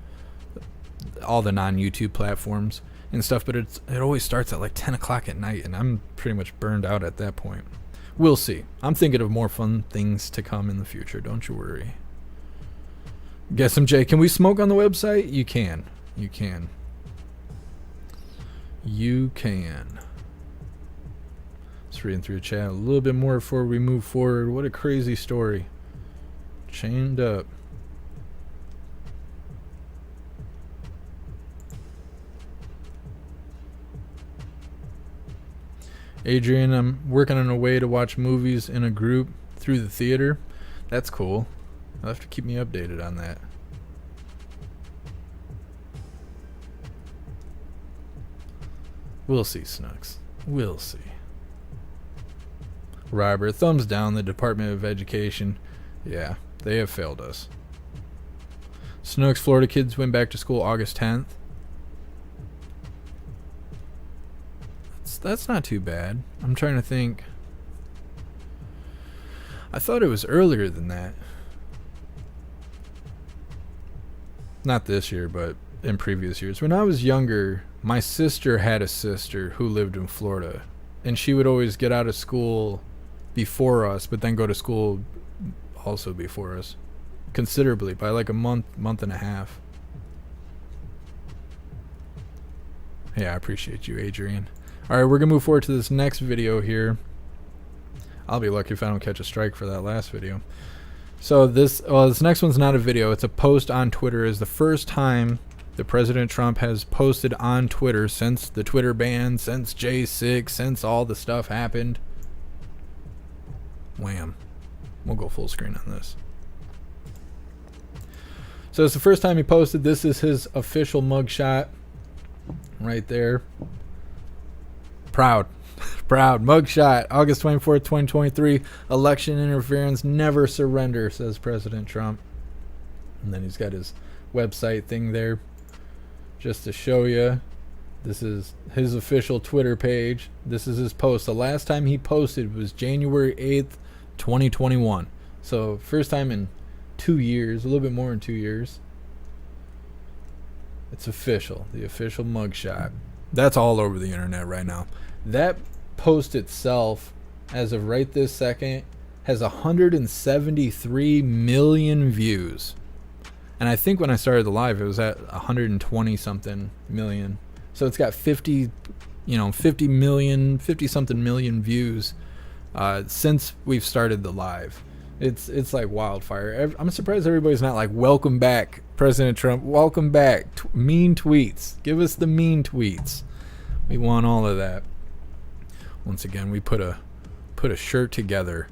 all the non-YouTube platforms and stuff, but it always starts at 10 o'clock at night, and I'm pretty much burned out at that point. We'll see. I'm thinking of more fun things to come in the future. Don't you worry. Guess MJ, can we smoke on the website? You can. You can. You can. Just reading through the chat a little bit more before we move forward. What a crazy story. Chained up. Adrian, I'm working on a way to watch movies in a group through the theater. That's cool. I'll have to keep me updated on that. We'll see, Snooks. We'll see. Robert, thumbs down, the Department of Education. Yeah, they have failed us. Snooks, Florida kids went back to school August 10th. That's not too bad. I'm trying to think. I thought it was earlier than that. Not this year, but in previous years. When I was younger, my sister had a sister who lived in Florida, and she would always get out of school before us, but then go to school also before us, considerably, by a month and a half. Yeah, I appreciate you, Adrian. Alright, we're going to move forward to this next video here. I'll be lucky if I don't catch a strike for that last video. So this next one's not a video, it's a post on Twitter. It's the first time that President Trump has posted on Twitter since the Twitter ban, since J6, since all the stuff happened. Wham. We'll go full screen on this. So it's the first time he posted. This is his official mugshot right there. Proud mugshot. August 24th, 2023. Election interference, never surrender, says President Trump. And then he's got his website thing there just to show you. This is his official Twitter page. This is his post. The last time he posted was January 8th, 2021. So first time in 2 years, a little bit more than 2 years. It's official. The official mugshot. That's all over the internet right now. That post itself, as of right this second, has 173 million views. And I think when I started the live, it was at 120 something million. So it's got 50, 50 something million views since we've started the live. It's like wildfire. I'm surprised everybody's not like, welcome back, President Trump. Welcome back. Mean tweets. Give us the mean tweets. We want all of that. Once again, we put a shirt together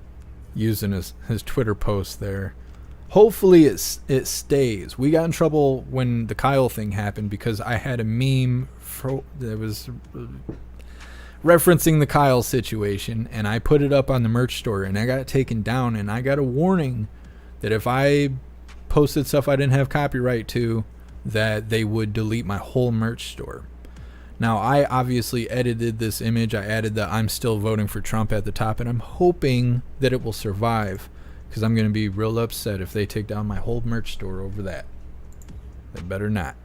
using his Twitter post there. Hopefully it stays. We got in trouble when the Kyle thing happened because I had a meme that was referencing the Kyle situation, and I put it up on the merch store, and I got it taken down, and I got a warning that if I posted stuff I didn't have copyright to, that they would delete my whole merch store. Now, I obviously edited this image. I added the I'm still voting for Trump at the top, and I'm hoping that it will survive, because I'm going to be real upset if they take down my whole merch store over that. They better not.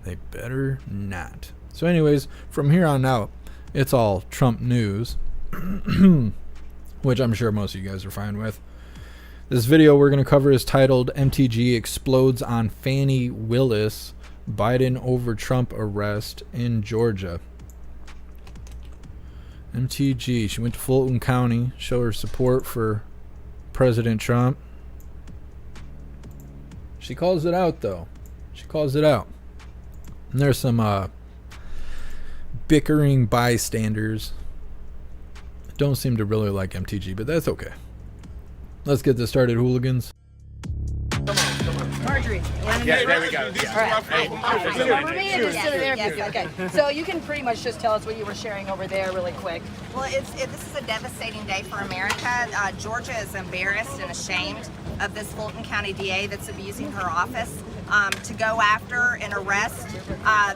They better not. So anyways, from here on out, it's all Trump news, which I'm sure most of you guys are fine with. This video we're going to cover is titled MTG Explodes on Fani Willis, Biden over Trump arrest in Georgia. MTG, she went to Fulton County, show her support for President Trump. She calls it out, though. She calls it out. And there's some bickering bystanders. Don't seem to really like MTG, but that's okay. Let's get this started, hooligans. Marjorie. Yeah, there we go. Yeah. Okay, so you can pretty much just tell us what you were sharing over there really quick. Well, this is a devastating day for America. Georgia is embarrassed and ashamed of this Fulton County DA that's abusing her office to go after and arrest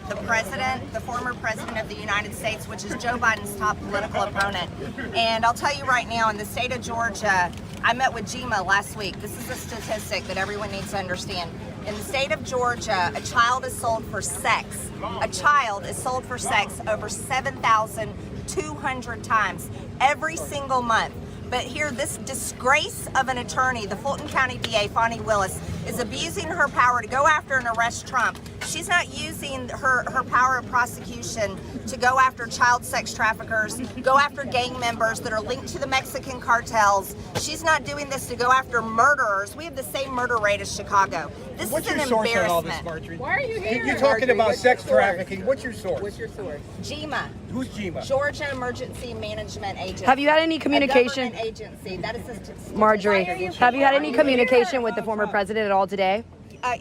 the president, the former president of the United States, which is Joe Biden's top political opponent. And I'll tell you right now, in the state of Georgia, I met with GEMA last week. This is a statistic that everyone needs to understand. In the state of Georgia, a child is sold for sex. A child is sold for sex over 7,200 times every single month. But here, this disgrace of an attorney, the Fulton County DA, Fani Willis, is abusing her power to go after and arrest Trump. She's not using her power of prosecution to go after child sex traffickers, go after gang members that are linked to the Mexican cartels. She's not doing this to go after murderers. We have the same murder rate as Chicago. This is an embarrassment. All this, Marjorie? Why are you here? You're talking about sex trafficking. What's your source? What's your source? GEMA. Who's GEMA? Georgia Emergency Management Agency. Have you had any communication? A government agency. That is a Marjorie, have you had any communication with the former president at all today?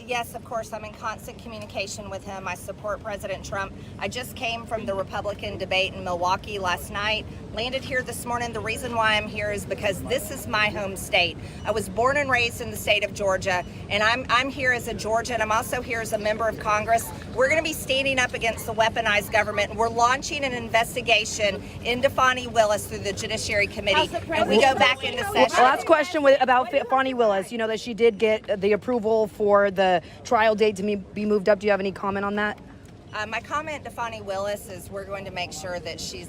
Yes, of course. I'm in constant communication with him. I support President Trump. I just came from the Republican debate in Milwaukee last night, landed here this morning. The reason why I'm here is because this is my home state. I was born and raised in the state of Georgia, and I'm here as a Georgian. I'm also here as a member of Congress. We're going to be standing up against the weaponized government. We're launching an investigation into Fani Willis through the Judiciary Committee, and we go back into session. Last question about Fani Willis. You know that she did get the approval for the trial date to be moved up. Do you have any comment on that? My comment to Fani Willis is we're going to make sure that she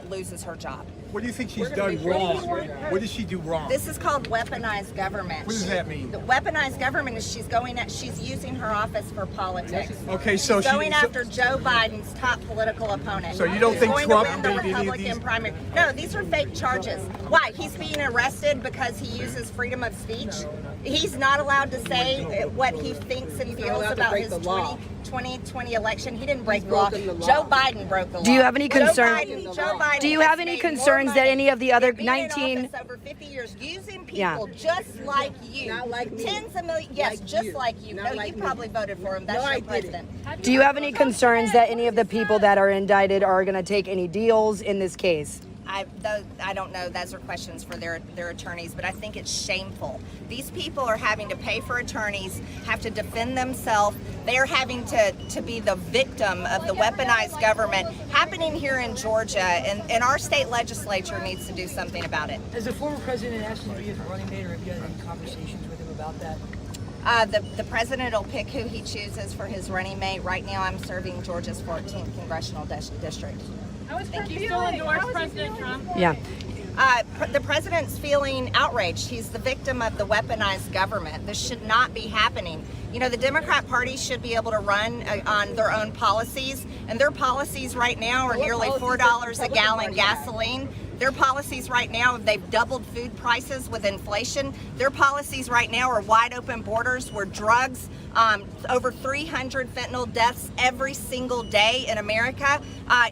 loses her job. What do you think she's done wrong? What did she do wrong? This is called weaponized government. What does that mean? The weaponized government is she's using her office for politics. Okay, so she's going after Joe Biden's top political opponent. So you don't think going Trump to win the made any of Republican these? primary? No, these are fake charges. Why? He's being arrested because he uses freedom of speech. He's not allowed to say what he thinks and feels about his 2020 election. He didn't break the law. Joe Biden broke the law. Do you have any concern? Joe Biden Do you have any concerns that any of the other 19 over 50 years using people just like you, not like me. Tens of millions, yes, like just you. Like you. No, like you probably voted for him. That's your president. Do you have any concerns that any of the people that are indicted are going to take any deals in this case? I don't know. Those are questions for their attorneys, but I think it's shameful. These people are having to pay for attorneys, have to defend themselves. They're having to be the victim of the weaponized government happening here in Georgia, and our state legislature needs to do something about it. Has the former president asked you to be his running mate, or have you had any conversations with him about that? The president will pick who he chooses for his running mate. Right now, I'm serving Georgia's 14th congressional district. Thank you. Still endorse President Trump? Yeah. The president's feeling outraged. He's the victim of the weaponized government. This should not be happening. You know, the Democrat Party should be able to run on their own policies, and their policies right now are nearly $4 a gallon gasoline. Their policies right now, they've doubled food prices with inflation. Their policies right now are wide open borders where drugs, over 300 fentanyl deaths every single day in America.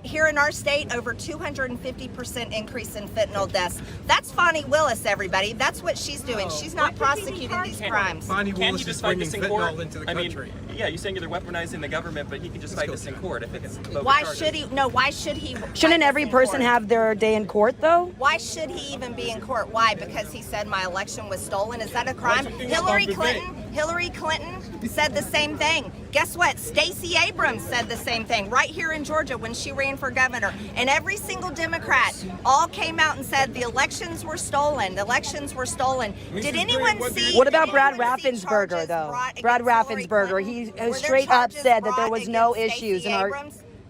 Here in our state, over 250% increase in fentanyl deaths. That's Fonnie Willis, everybody. That's what she's doing. She's not prosecuting these crimes. Fonnie Can't Willis you is just fight bringing this in court? fentanyl into the I mean, country. yeah, you're saying you're weaponizing the government, but he can just fight this in court if it's bogus Why charges. should he? No, why should he? Shouldn't every person have their day in court, though? Why should he even be in court? Why? Because he said my election was stolen? Is that a crime? Hillary Clinton said the same thing. Guess what? Stacey Abrams said the same thing right here in Georgia when she ran for governor. And every single Democrat all came out and said the elections were stolen. The elections were stolen. Did anyone see? What about Brad Raffensperger, though? Brad Raffensperger, he straight up said that there was no issues in our,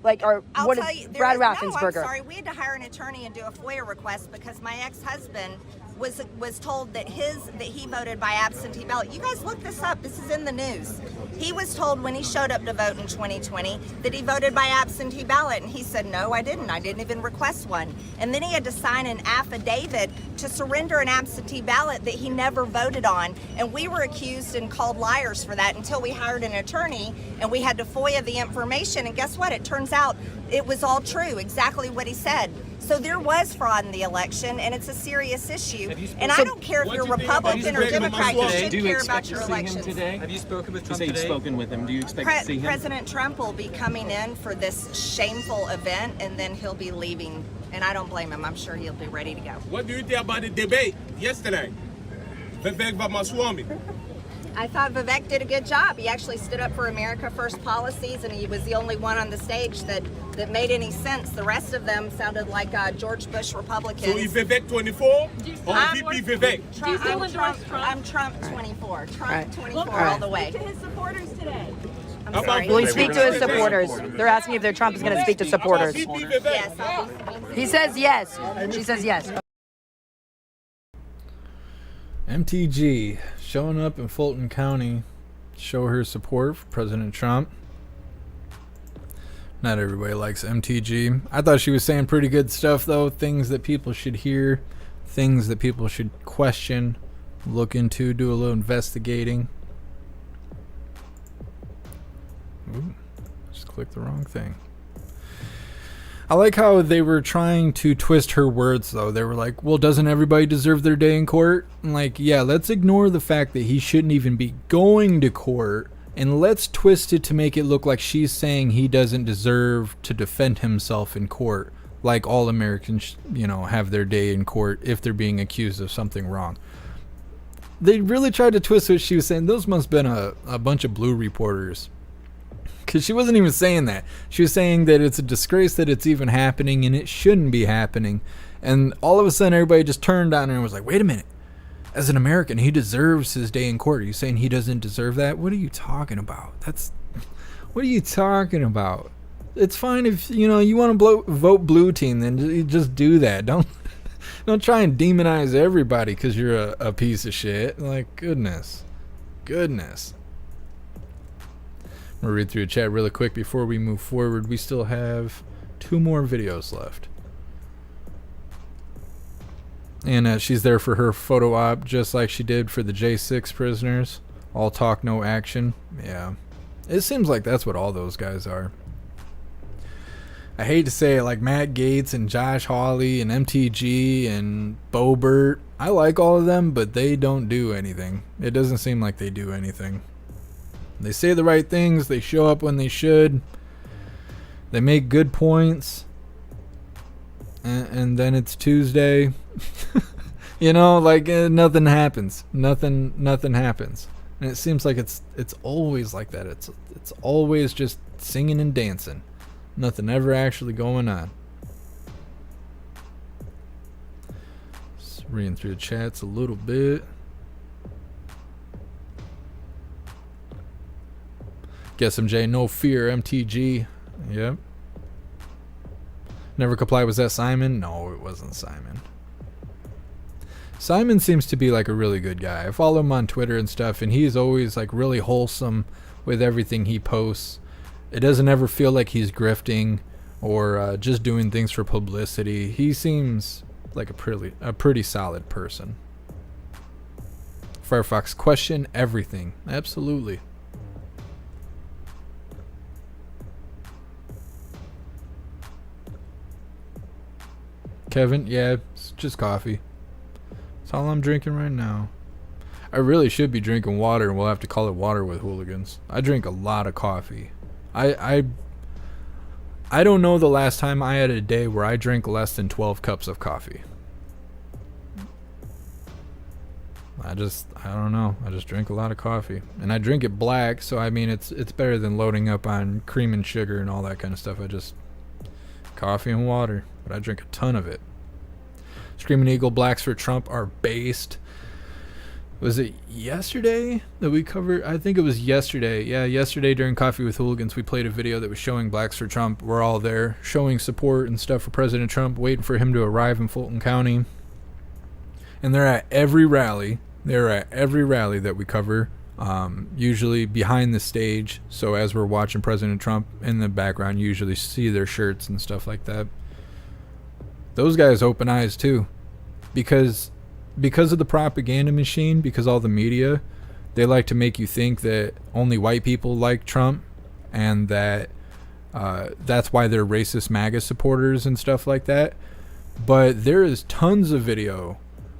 like, our, I'll what tell is you, Brad No, I'm Raffensperger? sorry. We had to hire an attorney and do a FOIA request because my ex-husband was told that he voted by absentee ballot. You guys look this up. This is in the news. He was told when he showed up to vote in 2020 that he voted by absentee ballot, and he said, "No, I didn't. I didn't even request one." And then he had to sign an affidavit to surrender an absentee ballot that he never voted on. And we were accused and called liars for that until we hired an attorney and we had to FOIA the information. And guess what? It turns out it was all true, exactly what he said. So there was fraud in the election, and it's a serious issue. And I don't care if you're Republican or Democrat, you should care about your elections. Have you spoken with Trump today? You've spoken with him. Do you expect to see him? President Trump will be coming in for this shameful event, and then he'll be leaving. And I don't blame him. I'm sure he'll be ready to go. What do you think about the debate yesterday? Vivek Ramaswamy. I thought Vivek did a good job. He actually stood up for America First policies, and he was the only one on the stage that made any sense. The rest of them sounded like George Bush Republicans. So is Vivek 24 or VP Vivek? Do you still endorse Trump? I'm Trump 24. Trump Right. 24 All right. all the way. To his supporters today. I'm sorry. Will he speak to his supporters? They're asking if their Trump is going to speak to supporters. Yes, I'll be. He says yes. She says yes. MTG showing up in Fulton County, show her support for President Trump. Not everybody likes MTG. I thought she was saying pretty good stuff, though. Things that people should hear, things that people should question, look into, do a little investigating. Ooh, just clicked the wrong thing. I like how they were trying to twist her words, though. They were like, well, doesn't everybody deserve their day in court? I'm like, yeah, let's ignore the fact that he shouldn't even be going to court, and let's twist it to make it look like she's saying he doesn't deserve to defend himself in court, like all Americans, have their day in court if they're being accused of something wrong. They really tried to twist what she was saying. Those must have been a bunch of blue reporters. Because she wasn't even saying that. She was saying that it's a disgrace that it's even happening and it shouldn't be happening. And all of a sudden, everybody just turned on her and was like, wait a minute. As an American, he deserves his day in court. Are you saying he doesn't deserve that? What are you talking about? What are you talking about? It's fine if, you want to vote blue team, then just do that. Don't try and demonize everybody because you're a piece of shit. Like, goodness. I'm going to read through the chat really quick before we move forward. We still have 2 more videos left. And she's there for her photo op just like she did for the J6 prisoners. All talk, no action. Yeah. It seems like that's what all those guys are. I hate to say it, like Matt Gaetz and Josh Hawley and MTG and Boebert. I like all of them, but they don't do anything. It doesn't seem like they do anything. They say the right things. They show up when they should. They make good points. And then it's Tuesday. Nothing happens. Nothing happens. And it seems like it's always like that. It's always just singing and dancing. Nothing ever actually going on. Just reading through the chats a little bit. Guess MJ, no fear, MTG. Yep. Never comply. Was that Simon? No, it wasn't Simon. Simon seems to be like a really good guy. I follow him on Twitter and stuff, and he's always like really wholesome with everything he posts. It doesn't ever feel like he's grifting or just doing things for publicity. He seems like a pretty solid person. Firefox, question everything. Absolutely. Kevin, yeah, it's just coffee. That's all I'm drinking right now. I really should be drinking water, and we'll have to call it water with Hooligans. I drink a lot of coffee. I don't know the last time I had a day where I drank less than 12 cups of coffee. I don't know. I just drink a lot of coffee. And I drink it black, so I mean it's better than loading up on cream and sugar and all that kind of stuff. Coffee and water, but I drink a ton of it. Screaming Eagle, blacks for Trump are based. Was it yesterday that we covered? I think it was yesterday. Yeah, yesterday during Coffee with Hooligans, we played a video that was showing blacks for Trump. We're all there showing support and stuff for President Trump, waiting for him to arrive in Fulton County. And they're at every rally. They're at every rally that we cover, usually behind the stage. So as we're watching President Trump in the background, you usually see their shirts and stuff like that. Those guys open eyes too, because of the propaganda machine, because all the media, they like to make you think that only white people like Trump, and that that's why they're racist MAGA supporters and stuff like that. But there is tons of video,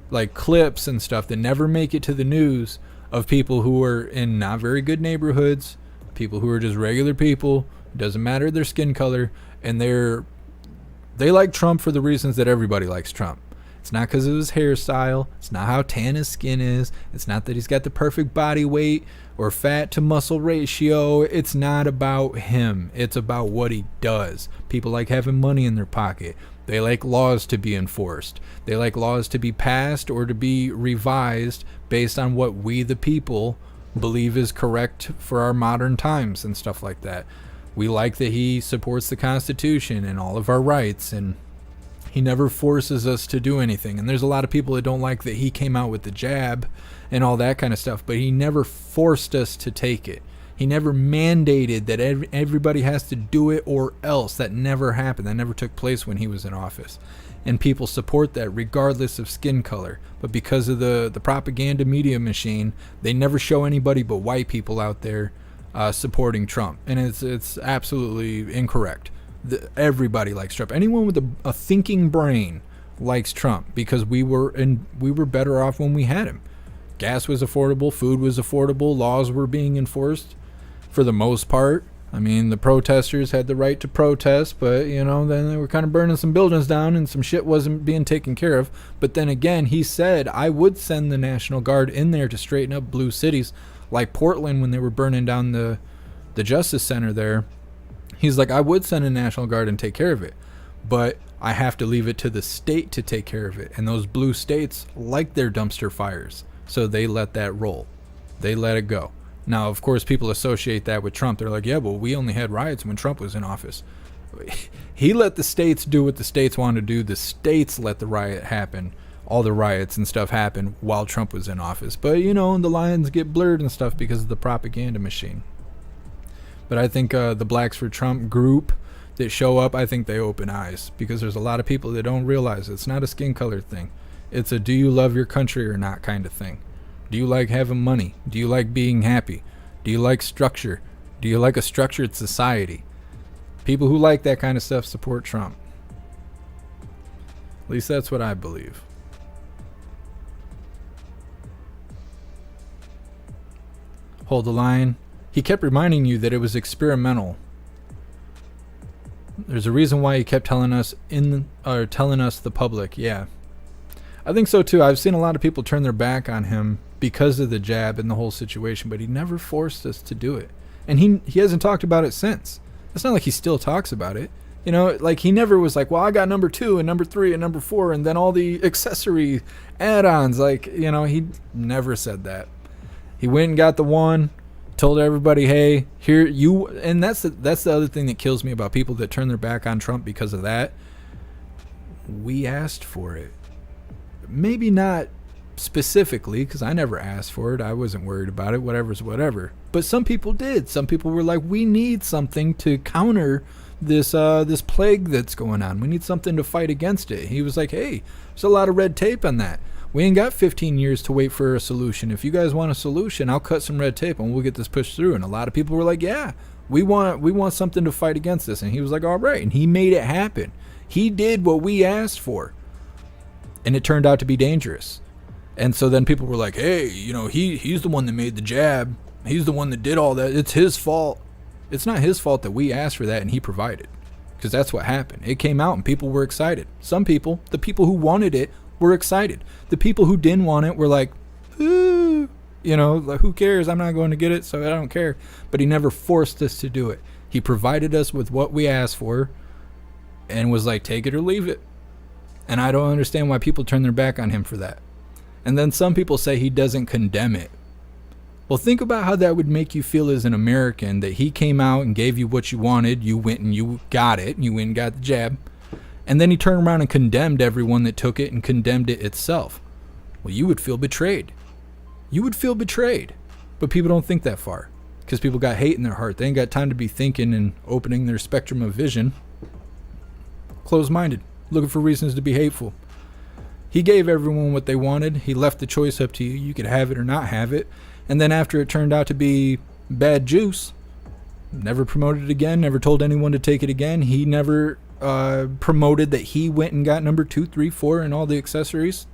like clips and stuff that never make it to the news, of people who are in not very good neighborhoods, people who are just regular people, doesn't matter their skin color, and they like Trump for the reasons that everybody likes Trump. It's not because of his hairstyle. It's not how tan his skin is. It's not that he's got the perfect body weight or fat to muscle ratio. It's not about him. It's about what he does. People like having money in their pocket. They like laws to be enforced. They like laws to be passed or to be revised based on what we, the people, believe is correct for our modern times and stuff like that. We like that he supports the Constitution and all of our rights, and he never forces us to do anything. And there's a lot of people that don't like that he came out with the jab and all that kind of stuff, but he never forced us to take it. He never mandated that everybody has to do it or else. That never happened. That never took place when he was in office. And people support that regardless of skin color. But because of the propaganda media machine, they never show anybody but white people out there supporting Trump. And it's absolutely incorrect. Everybody likes Trump. Anyone with a thinking brain likes Trump, because we were better off when we had him. Gas was affordable, food was affordable, laws were being enforced for the most part. I mean, the protesters had the right to protest, but then they were kind of burning some buildings down and some shit wasn't being taken care of. But then again, he said I would send the National Guard in there to straighten up blue cities, like Portland when they were burning down the Justice Center there. He's like, I would send a National Guard and take care of it, but I have to leave it to the state to take care of it. And those blue states like their dumpster fires, so they let that roll. They let it go. Now, of course, people associate that with Trump. They're like, yeah, well, we only had riots when Trump was in office. He let the states do what the states wanted to do. The states let the riot happen, all the riots and stuff happen while Trump was in office. But, the lines get blurred and stuff because of the propaganda machine. But I think the Blacks for Trump group that show up, I think they open eyes, because there's a lot of people that don't realize it's not a skin color thing. It's a do you love your country or not kind of thing. Do you like having money? Do you like being happy? Do you like structure? Do you like a structured society? People who like that kind of stuff support Trump. At least that's what I believe. Hold the line. He kept reminding you that it was experimental. There's a reason why he kept telling us the public. Yeah, I think so too. I've seen a lot of people turn their back on him because of the jab and the whole situation, but he never forced us to do it, and he hasn't talked about it since. It's not like he still talks about it. Like he never was like, well, I got number 2 and number 3 and number 4 and then all the accessory add-ons. Like, he never said that. He went and got the one. Told everybody, hey, here you, and that's the other thing that kills me about people that turn their back on Trump because of that. We asked for it. Maybe not specifically, because I never asked for it. I wasn't worried about it. Whatever's whatever. But some people did. Some people were like, we need something to counter this this plague that's going on. We need something to fight against it. He was like, hey, there's a lot of red tape on that. We ain't got 15 years to wait for a solution. If you guys want a solution, I'll cut some red tape and we'll get this pushed through. And a lot of people were like, yeah, we want something to fight against this. And he was like, all right. And he made it happen. He did what we asked for. And it turned out to be dangerous. And so then people were like, hey, you know, he's the one that made the jab. He's the one that did all that. It's his fault. It's not his fault that we asked for that and he provided. Because that's what happened. It came out and people were excited. Some people, the people who wanted it, were excited. The people who didn't want it were like, ooh, you know, like, who cares? I'm not going to get it, so I don't care. But he never forced us to do it. He provided us with what we asked for and was like, take it or leave it. And I don't understand why people turn their back on him for that. And then some people say he doesn't condemn it. Well, think about how that would make you feel as an American, that he came out and gave you what you wanted. You went and you got it. You went and got the jab. And then he turned around and condemned everyone that took it and condemned it itself. Well, you would feel betrayed. You would feel betrayed. But people don't think that far because people got hate in their heart. They ain't got time to be thinking and opening their spectrum of vision. Closed-minded, looking for reasons to be hateful. He gave everyone what they wanted. He left the choice up to you. You could have it or not have it. And then after it turned out to be bad juice, never promoted it again, never told anyone to take it again. He never promoted that he went and got number 2, 3, 4 and all the accessories.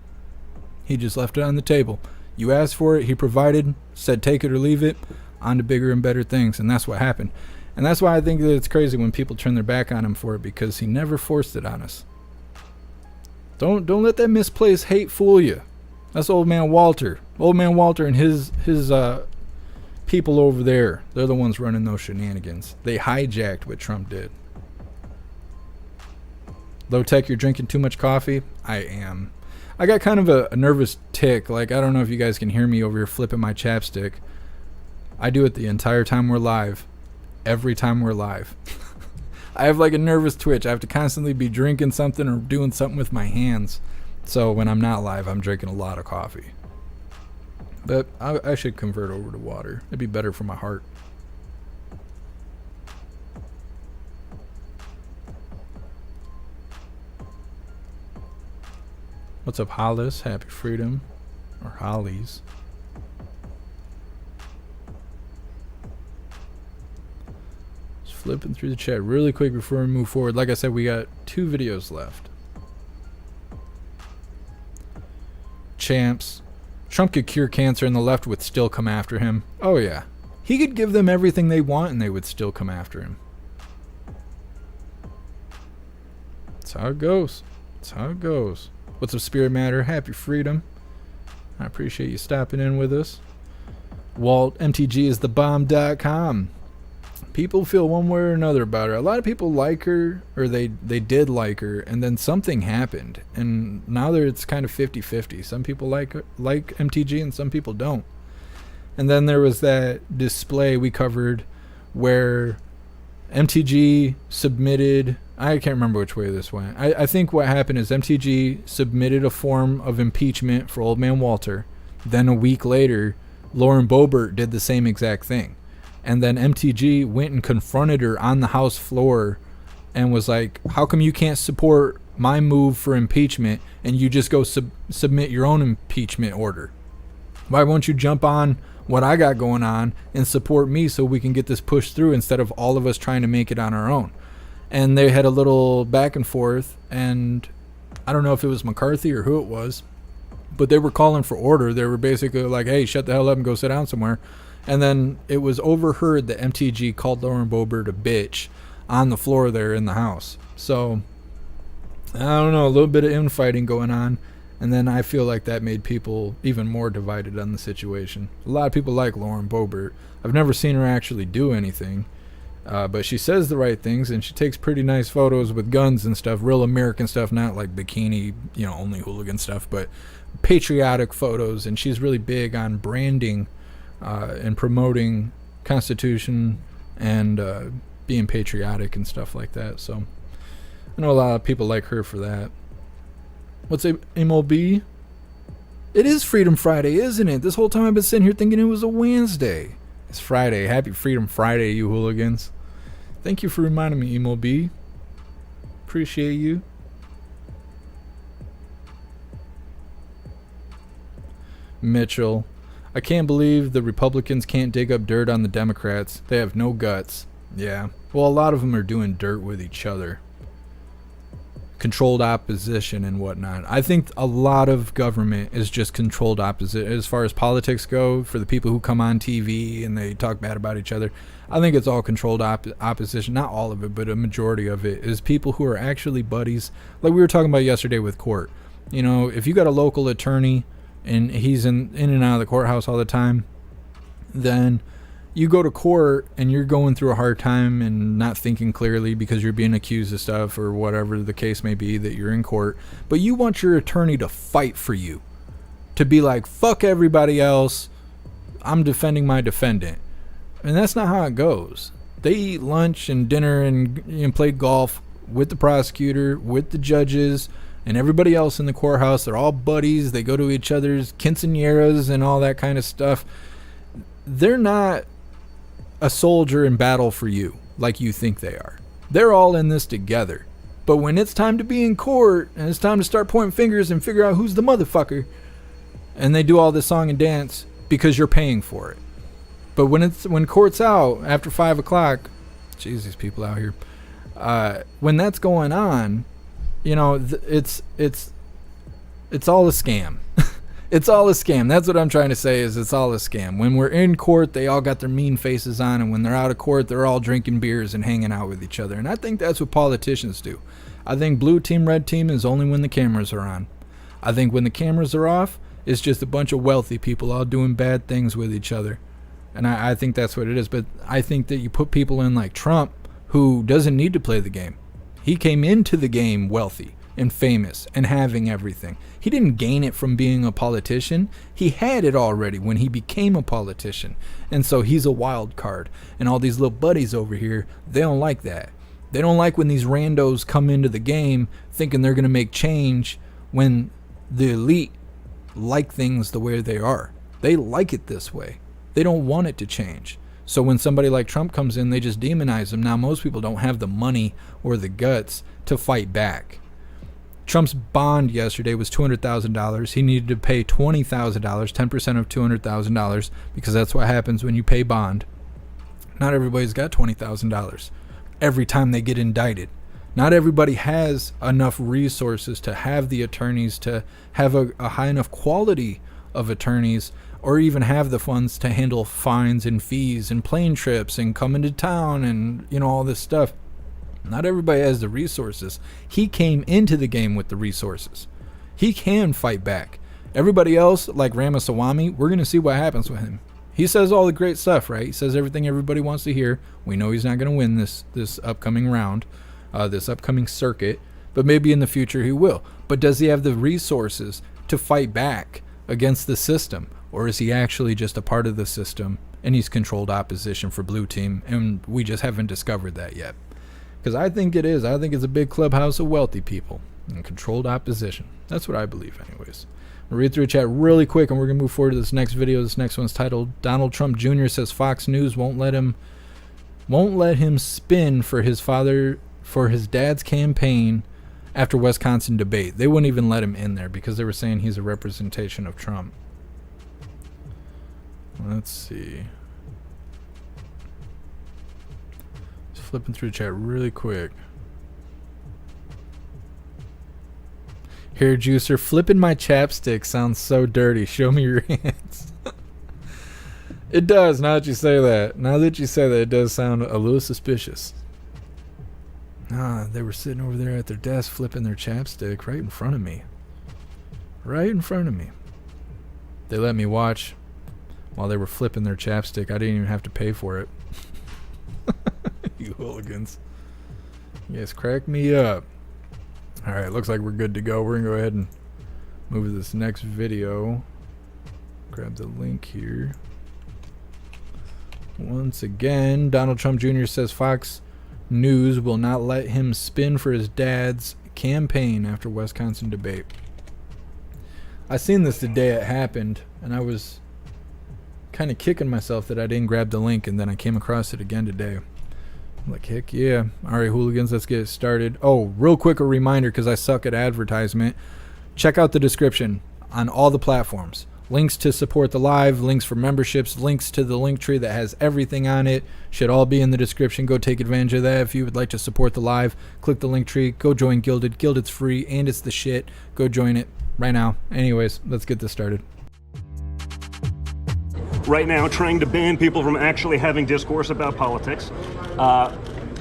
He just left it on the table. You asked for it, he provided, said take it or leave it, on to bigger and better things. And that's what happened. And that's why I think that it's crazy when people turn their back on him for it, because he never forced it on us. Don't let that misplaced hate fool you. That's old man Walter. Old man Walter and his people over there. They're the ones running those shenanigans. They hijacked what Trump did. Low Tech, you're drinking too much coffee? I am. I got kind of a nervous tick. Like, I don't know if you guys can hear me over here flipping my chapstick. I do it the entire time we're live. Every time we're live. I have like a nervous twitch. I have to constantly be drinking something or doing something with my hands. So when I'm not live, I'm drinking a lot of coffee. But I should convert over to water. It'd be better for my heart. What's up, Hollis? Happy Freedom. Or Hollies. Just flipping through the chat really quick before we move forward. Like I said, we got 2 videos left. Champs. Trump could cure cancer and the left would still come after him. Oh yeah. He could give them everything they want and they would still come after him. That's how it goes. That's how it goes. What's up, Spirit Matter? Happy Freedom. I appreciate you stopping in with us. Walt, MTG is the bomb.com. People feel one way or another about her. A lot of people like her, or they did like her, and then something happened. And now it's kind of 50-50. Some people like MTG and some people don't. And then there was that display we covered where MTG submitted, I can't remember which way this went. I think what happened is MTG submitted a form of impeachment for Old Man Walter. Then a week later, Lauren Boebert did the same exact thing. And then MTG went and confronted her on the House floor and was like, how come you can't support my move for impeachment and you just go submit your own impeachment order? Why won't you jump on what I got going on and support me so we can get this pushed through instead of all of us trying to make it on our own? And they had a little back and forth, and I don't know if it was McCarthy or who it was, but they were calling for order. They were basically like, hey, shut the hell up and go sit down somewhere. And then it was overheard that MTG called Lauren Boebert a bitch on the floor there in the House. So, I don't know, a little bit of infighting going on. And then I feel like that made people even more divided on the situation. A lot of people like Lauren Boebert. I've never seen her actually do anything. But she says the right things, and she takes pretty nice photos with guns and stuff. Real American stuff, not like bikini, only hooligan stuff, but patriotic photos. And she's really big on branding and promoting Constitution and being patriotic and stuff like that. So I know a lot of people like her for that. What's MOB? It is Freedom Friday, isn't it? This whole time I've been sitting here thinking it was a Wednesday. It's Friday. Happy Freedom Friday, you hooligans. Thank you for reminding me, Emo B. Appreciate you. Mitchell. I can't believe the Republicans can't dig up dirt on the Democrats. They have no guts. Yeah. Well, a lot of them are doing dirt with each other. Controlled opposition and whatnot. I think a lot of government is just controlled opposition. As far as politics go, for the people who come on TV and they talk bad about each other, I think it's all controlled opposition. Not all of it, but a majority of it is people who are actually buddies. Like we were talking about yesterday with court. You know, if you got a local attorney and he's in and out of the courthouse all the time, then you go to court and you're going through a hard time and not thinking clearly because you're being accused of stuff or whatever the case may be that you're in court. But you want your attorney to fight for you, to be like, fuck everybody else, I'm defending my defendant. And that's not how it goes. They eat lunch and dinner and play golf with the prosecutor, with the judges, and everybody else in the courthouse. They're all buddies. They go to each other's quinceañeras and all that kind of stuff. They're not a soldier in battle for you like you think they are. They're all in this together. But when it's time to be in court and it's time to start pointing fingers and figure out who's the motherfucker, and they do all this song and dance because you're paying for it. But when court's out after 5 o'clock, jeez, these people out here, when that's going on, you know, it's all a scam. It's all a scam. That's what I'm trying to say, is it's all a scam. When we're in court, they all got their mean faces on, and when they're out of court, they're all drinking beers and hanging out with each other. And I think that's what politicians do. I think blue team, red team is only when the cameras are on. I think when the cameras are off, it's just a bunch of wealthy people all doing bad things with each other. And I think that's what it is. But I think that you put people in like Trump, who doesn't need to play the game. He came into the game wealthy and famous and having everything. He didn't gain it from being a politician. He had it already when he became a politician. And so he's a wild card. And all these little buddies over here, they don't like that. They don't like when these randos come into the game thinking they're going to make change when the elite like things the way they are. They like it this way. They don't want it to change. So when somebody like Trump comes in, they just demonize him. Now, most people don't have the money or the guts to fight back. Trump's bond yesterday was $200,000. He needed to pay $20,000, 10% of $200,000, because that's what happens when you pay bond. Not everybody's got $20,000 every time they get indicted. Not everybody has enough resources to have the attorneys, to have a high enough quality of attorneys, or even have the funds to handle fines and fees and plane trips and coming to town and, you know, all this stuff. Not everybody has the resources. He came into the game with the resources. He can fight back. Everybody else, like Ramaswamy, we're going to see what happens with him. He says all the great stuff, right? He says everything everybody wants to hear. We know he's not going to win this upcoming round, this upcoming circuit, but maybe in the future he will. But does he have the resources to fight back against the system? Or is he actually just a part of the system and he's controlled opposition for blue team, and we just haven't discovered that yet? Because I think it is. I think it's a big clubhouse of wealthy people and controlled opposition. That's what I believe anyways. I'll read through the chat really quick and we're going to move forward to this next video. This next one's titled, Donald Trump Jr. says Fox News won't let him spin for his dad's campaign after Wisconsin debate. They wouldn't even let him in there because they were saying he's a representation of Trump. Let's see. Just flipping through the chat really quick. Hair juicer, flipping my chapstick sounds so dirty. Show me your hands. It does, now that you say that. Now that you say that, it does sound a little suspicious. They were sitting over there at their desk flipping their chapstick right in front of me. Right in front of me. They let me watch while they were flipping their chapstick. I didn't even have to pay for it. You hooligans. You guys crack me up. Alright, looks like we're good to go. We're going to go ahead and move to this next video. Grab the link here. Once again, Donald Trump Jr. says Fox News will not let him spin for his dad's campaign after Wisconsin debate. I seen this the day it happened, and I was kind of kicking myself that I didn't grab the link, and then I came across it again today. I'm like, heck yeah. All right, hooligans, let's get it started. Oh, real quick, a reminder, because I suck at advertisement. Check out the description on all the platforms. Links to support the live, links for memberships, links to the link tree that has everything on it. Should all be in the description. Go take advantage of that. If you would like to support the live, click the link tree. Go join Gilded. Gilded's free, and it's the shit. Go join it right now. Anyways, let's get this started. Right now, trying to ban people from actually having discourse about politics. How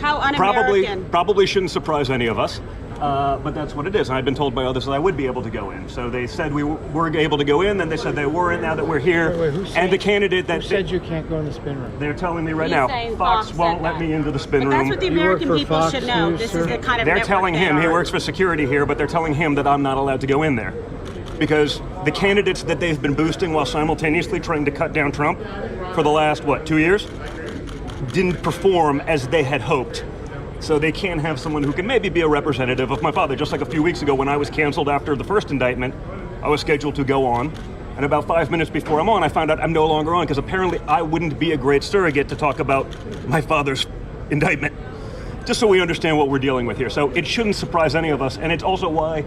un-American. Probably shouldn't surprise any of us, but that's what it is. And I've been told by others that I would be able to go in. So they said we were able to go in, then they said they weren't. Now that we're here, and the candidate that said you can't go in the spin room. They're telling me right He's now, saying Fox Fox won't said let that. me into the spin But room. that's what the American people Fox should know. News, This sir? is the kind of They're network telling they him he are. works for security here, but they're telling him that I'm not allowed to go in there. Because the candidates that they've been boosting while simultaneously trying to cut down Trump for the last, 2 years, didn't perform as they had hoped. So they can't have someone who can maybe be a representative of my father. Just like a few weeks ago when I was canceled after the first indictment, I was scheduled to go on. And about 5 minutes before I'm on, I found out I'm no longer on because apparently I wouldn't be a great surrogate to talk about my father's indictment. Just so we understand what we're dealing with here. So it shouldn't surprise any of us. And it's also why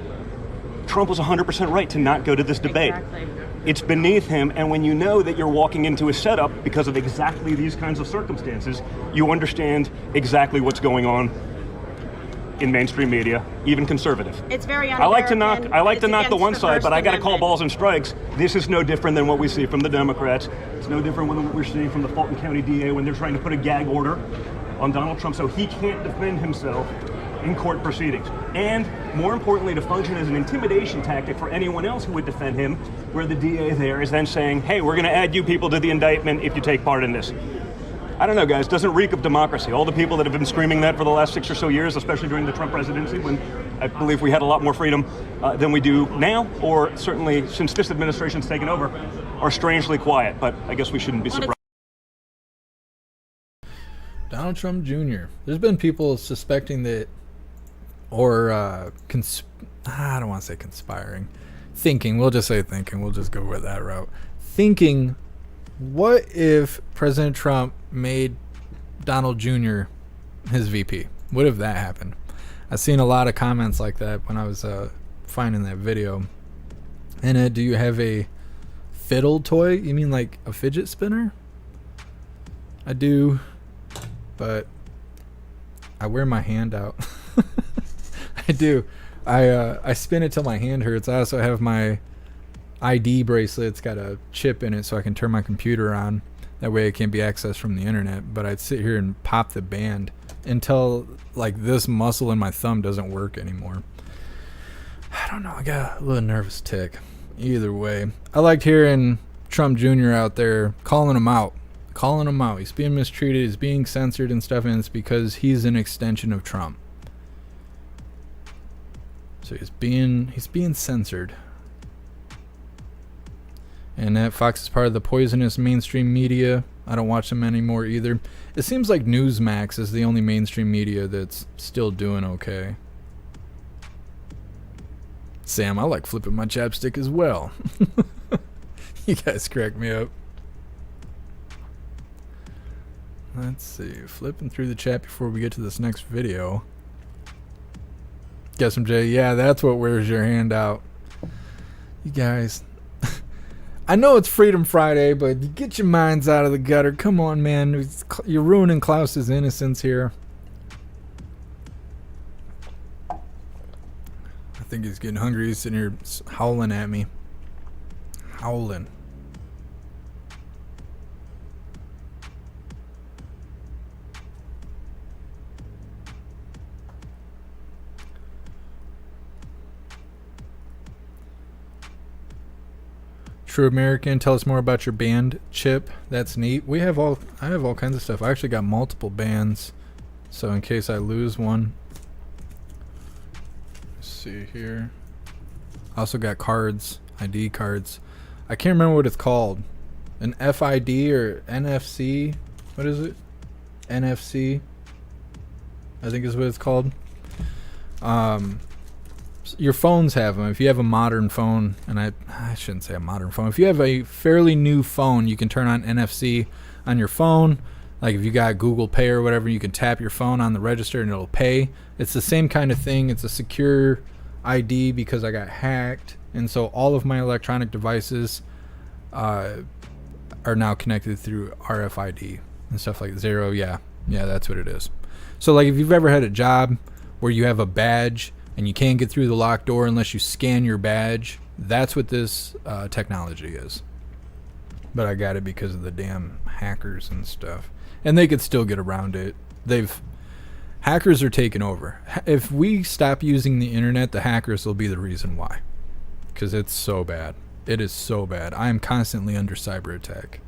Trump was 100% right to not go to this debate. Exactly. It's beneath him, and when you know that you're walking into a setup because of exactly these kinds of circumstances, you understand exactly what's going on in mainstream media, even conservative. It's very I like to knock It's the against one the side, First but I got to call Amendment. balls and strikes. This is no different than what we see from the Democrats. It's no different than what we're seeing from the Fulton County DA when they're trying to put a gag order on Donald Trump so he can't defend himself in court proceedings. And more importantly, to function as an intimidation tactic for anyone else who would defend him, where the DA there is then saying, hey, we're going to add you people to the indictment if you take part in this. I don't know, guys, doesn't reek of democracy. All the people that have been screaming that for the last 6 or so years, especially during the Trump presidency, when I believe we had a lot more freedom than we do now, or certainly since this administration's taken over, are strangely quiet. But I guess we shouldn't be surprised. Donald Trump Jr. There's been people suspecting that, or I don't want to say conspiring, thinking, we'll just say thinking, we'll just go with that route. Thinking, what if President Trump made Donald Jr. his VP? What if that happened? I've seen a lot of comments like that when I was finding that video. And do you have a fiddle toy? You mean like a fidget spinner? I do, but I wear my hand out. I do. I spin it till my hand hurts. I also have my ID bracelet. It's got a chip in it so I can turn my computer on. That way it can't be accessed from the internet. But I'd sit here and pop the band until like this muscle in my thumb doesn't work anymore. I don't know. I got a little nervous tick. Either way, I liked hearing Trump Jr. out there calling him out. He's being mistreated. He's being censored and stuff. And it's because he's an extension of Trump. So he's being censored. And that Fox is part of the poisonous mainstream media. I don't watch them anymore either. It seems like Newsmax is the only mainstream media that's still doing okay. Sam, I like flipping my chapstick as well. You guys crack me up. Let's see. Flipping through the chat before we get to this next video. Guess from Jay, yeah, that's what wears your hand out. You guys, I know it's Freedom Friday, but get your minds out of the gutter. Come on, man. You're ruining Klaus's innocence here. I think he's getting hungry. He's sitting here howling at me. Howling. True American, tell us more about your band, Chip. That's neat. I have all kinds of stuff. I actually got multiple bands, so in case I lose one. Let's see here. I also got cards, ID cards. I can't remember what it's called. An FID or NFC? What is it? NFC, I think is what it's called. Your phones have them. If you have a modern phone, and I shouldn't say a modern phone. If you have a fairly new phone, you can turn on NFC on your phone. Like if you got Google Pay or whatever, you can tap your phone on the register and it'll pay. It's the same kind of thing. It's a secure ID because I got hacked. And so all of my electronic devices are now connected through RFID and stuff like Zero. Yeah, that's what it is. So like if you've ever had a job where you have a badge and you can't get through the locked door unless you scan your badge, that's what this technology is. But I got it because of the damn hackers and stuff. And they could still get around it. Hackers are taking over. If we stop using the internet, the hackers will be the reason why. Because it's so bad. It is so bad. I am constantly under cyber attack.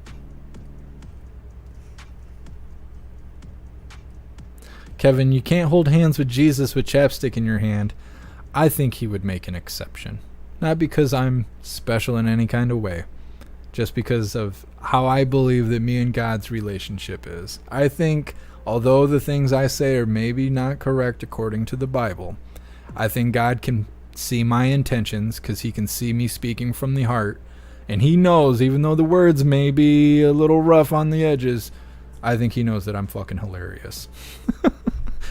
Kevin, you can't hold hands with Jesus with chapstick in your hand. I think he would make an exception. Not because I'm special in any kind of way. Just because of how I believe that me and God's relationship is. I think, although the things I say are maybe not correct according to the Bible, I think God can see my intentions because he can see me speaking from the heart. And he knows, even though the words may be a little rough on the edges, I think he knows that I'm fucking hilarious.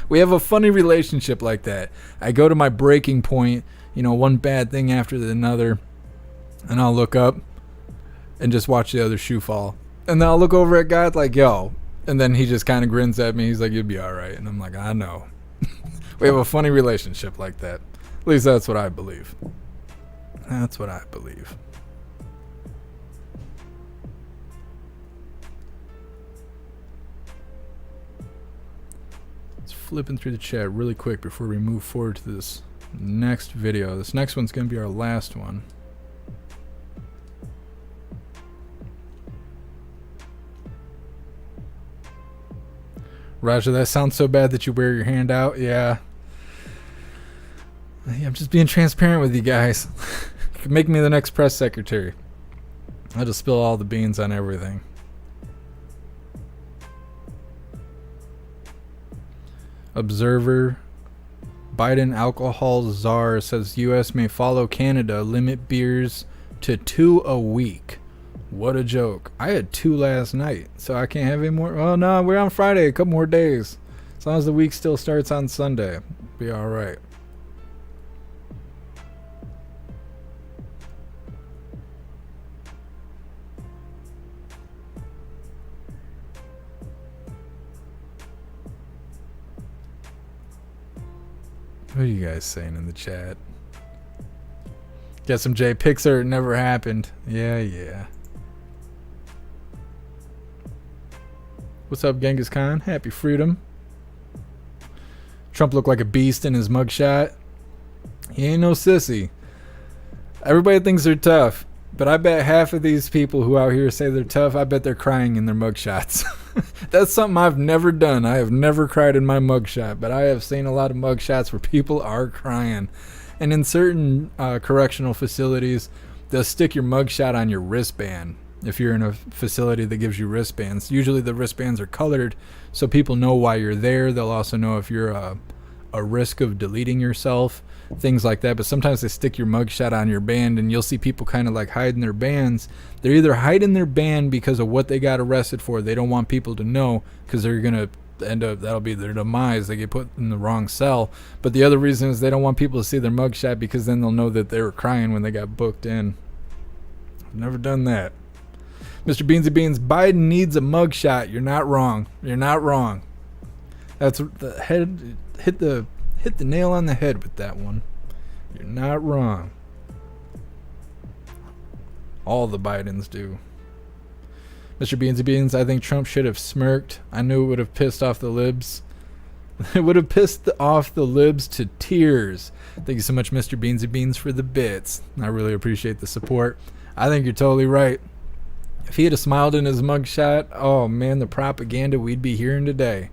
We have a funny relationship like that. I go to my breaking point, one bad thing after another, and I'll look up and just watch the other shoe fall. And then I'll look over at God like, yo. And then he just kind of grins at me. He's like, you'll be all right. And I'm like, I know. We have a funny relationship like that. At least that's what I believe. That's what I believe. Flipping through the chat really quick before we move forward to this next video. This next one's going to be our last one. Roger, that sounds so bad that you wear your hand out. Yeah. I'm just being transparent with you guys. You can make me the next press secretary. I'll just spill all the beans on everything. Observer Biden alcohol czar says U.S. may follow Canada, limit beers to 2 a week. What a joke. I had 2 last night, so I can't have any more. Well, no, we're on Friday, a couple more days. As long as the week still starts on Sunday, be all right. What are you guys saying in the chat? Get some J Pixar, it never happened. Yeah. What's up, Genghis Khan? Happy freedom. Trump looked like a beast in his mugshot. He ain't no sissy. Everybody thinks they're tough, but I bet half of these people who out here say they're tough, I bet they're crying in their mugshots. That's something I've never done. I have never cried in my mugshot, but I have seen a lot of mugshots where people are crying. And in certain correctional facilities, they'll stick your mugshot on your wristband. If you're in a facility that gives you wristbands, usually the wristbands are colored so people know why you're there. They'll also know if you're a risk of deleting yourself, things like that. But sometimes they stick your mugshot on your band, and you'll see people kind of like hiding their bands. They're either hiding their band because of what they got arrested for. They don't want people to know because they're going to end up, that'll be their demise. They get put in the wrong cell. But the other reason is they don't want people to see their mugshot because then they'll know that they were crying when they got booked in. I've never done that. Mr. Beansy Beans, Biden needs a mugshot. You're not wrong. You're not wrong. That's the head. Hit the nail on the head with that one. You're not wrong. All the Bidens do. Mr. Beansy Beans, I think Trump should have smirked. I knew it would have pissed off the libs. It would have pissed off the libs to tears. Thank you so much, Mr. Beansy Beans, for the bits. I really appreciate the support. I think you're totally right. If he had smiled in his mugshot, oh man, the propaganda we'd be hearing today.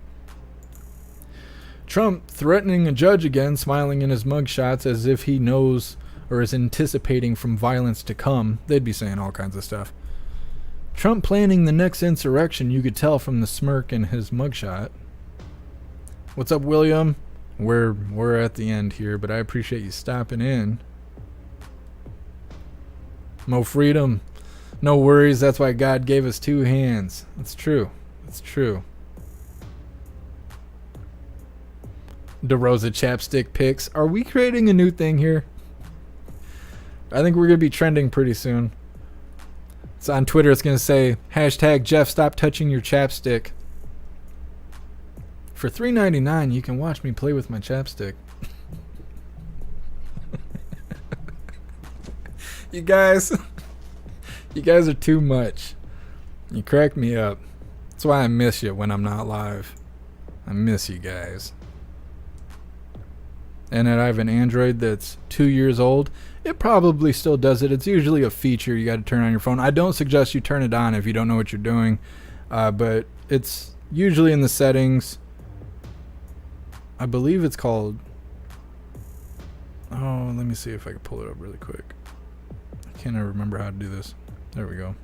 Trump threatening a judge again, smiling in his mugshots as if he knows or is anticipating from violence to come. They'd be saying all kinds of stuff. Trump planning the next insurrection, you could tell from the smirk in his mugshot. What's up, William? we're at the end here, but I appreciate you stopping in. Mo freedom, no worries. That's why God gave us two hands. That's true. That's true. DeRosa chapstick pics. Are we creating a new thing here? I think we're gonna be trending pretty soon. So on Twitter, it's gonna say hashtag Jeff, stop touching your chapstick. For $3.99, you can watch me play with my chapstick. You guys are too much. You crack me up. That's why I miss you when I'm not live. I miss you guys. And I have an Android that's 2 years old. It probably still does it. It's usually a feature you got to turn on your phone. I don't suggest you turn it on if you don't know what you're doing. But it's usually in the settings. I believe it's called... Oh, let me see if I can pull it up really quick. I can't remember how to do this. There we go.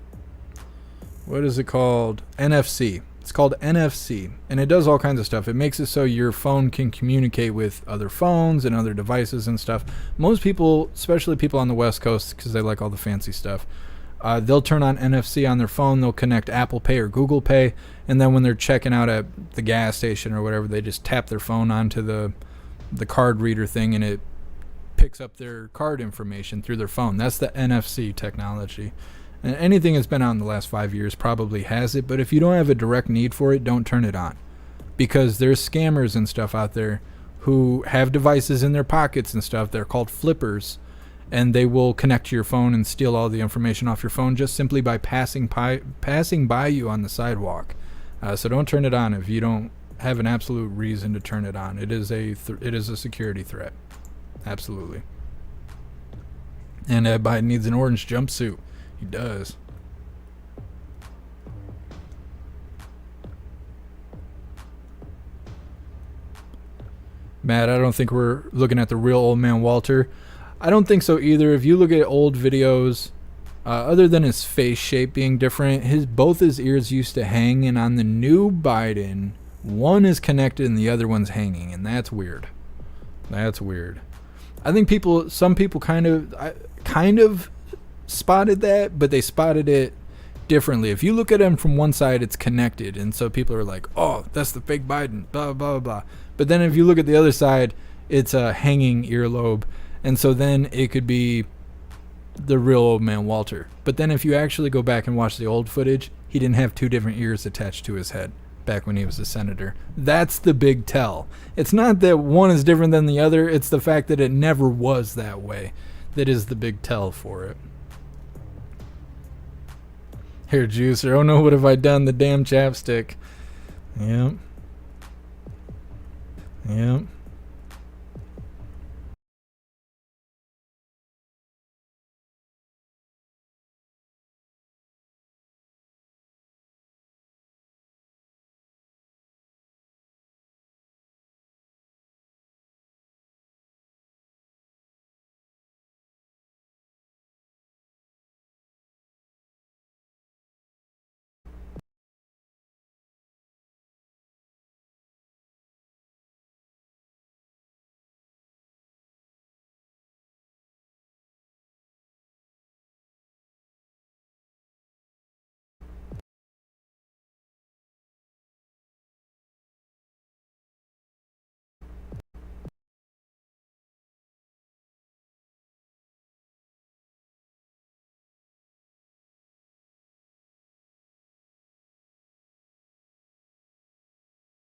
What is it called? NFC. It's called NFC, and it does all kinds of stuff. It makes it so your phone can communicate with other phones and other devices and stuff. Most people, especially people on the West Coast, because they like all the fancy stuff, they'll turn on NFC on their phone. They'll connect Apple Pay or Google Pay, and then when they're checking out at the gas station or whatever, they just tap their phone onto the card reader thing, and it picks up their card information through their phone. That's the NFC technology. And anything that's been out in the last 5 years probably has it, but if you don't have a direct need for it, don't turn it on. Because there's scammers and stuff out there who have devices in their pockets and stuff. They're called flippers, and they will connect to your phone and steal all the information off your phone just simply by passing by you on the sidewalk. So don't turn it on if you don't have an absolute reason to turn it on. It is a security threat. Absolutely. And Biden needs an orange jumpsuit. He does. Matt, I don't think we're looking at the real old man Walter. I don't think so either. If you look at old videos, other than his face shape being different, both his ears used to hang, and on the new Biden, one is connected and the other one's hanging, and that's weird. That's weird. I think some people kind of spotted that, but they spotted it differently. If you look at him from one side, it's connected, and so people are like, oh, that's the fake Biden, blah blah blah. But then if you look at the other side, it's a hanging earlobe, and so then it could be the real old man Walter. But then if you actually go back and watch the old footage, he didn't have two different ears attached to his head back when he was a senator. That's the big tell. It's not that one is different than the other, it's the fact that it never was that way that is the big tell for it. Here, Juicer. Oh no, what have I done? The damn chapstick. Yep. Yep.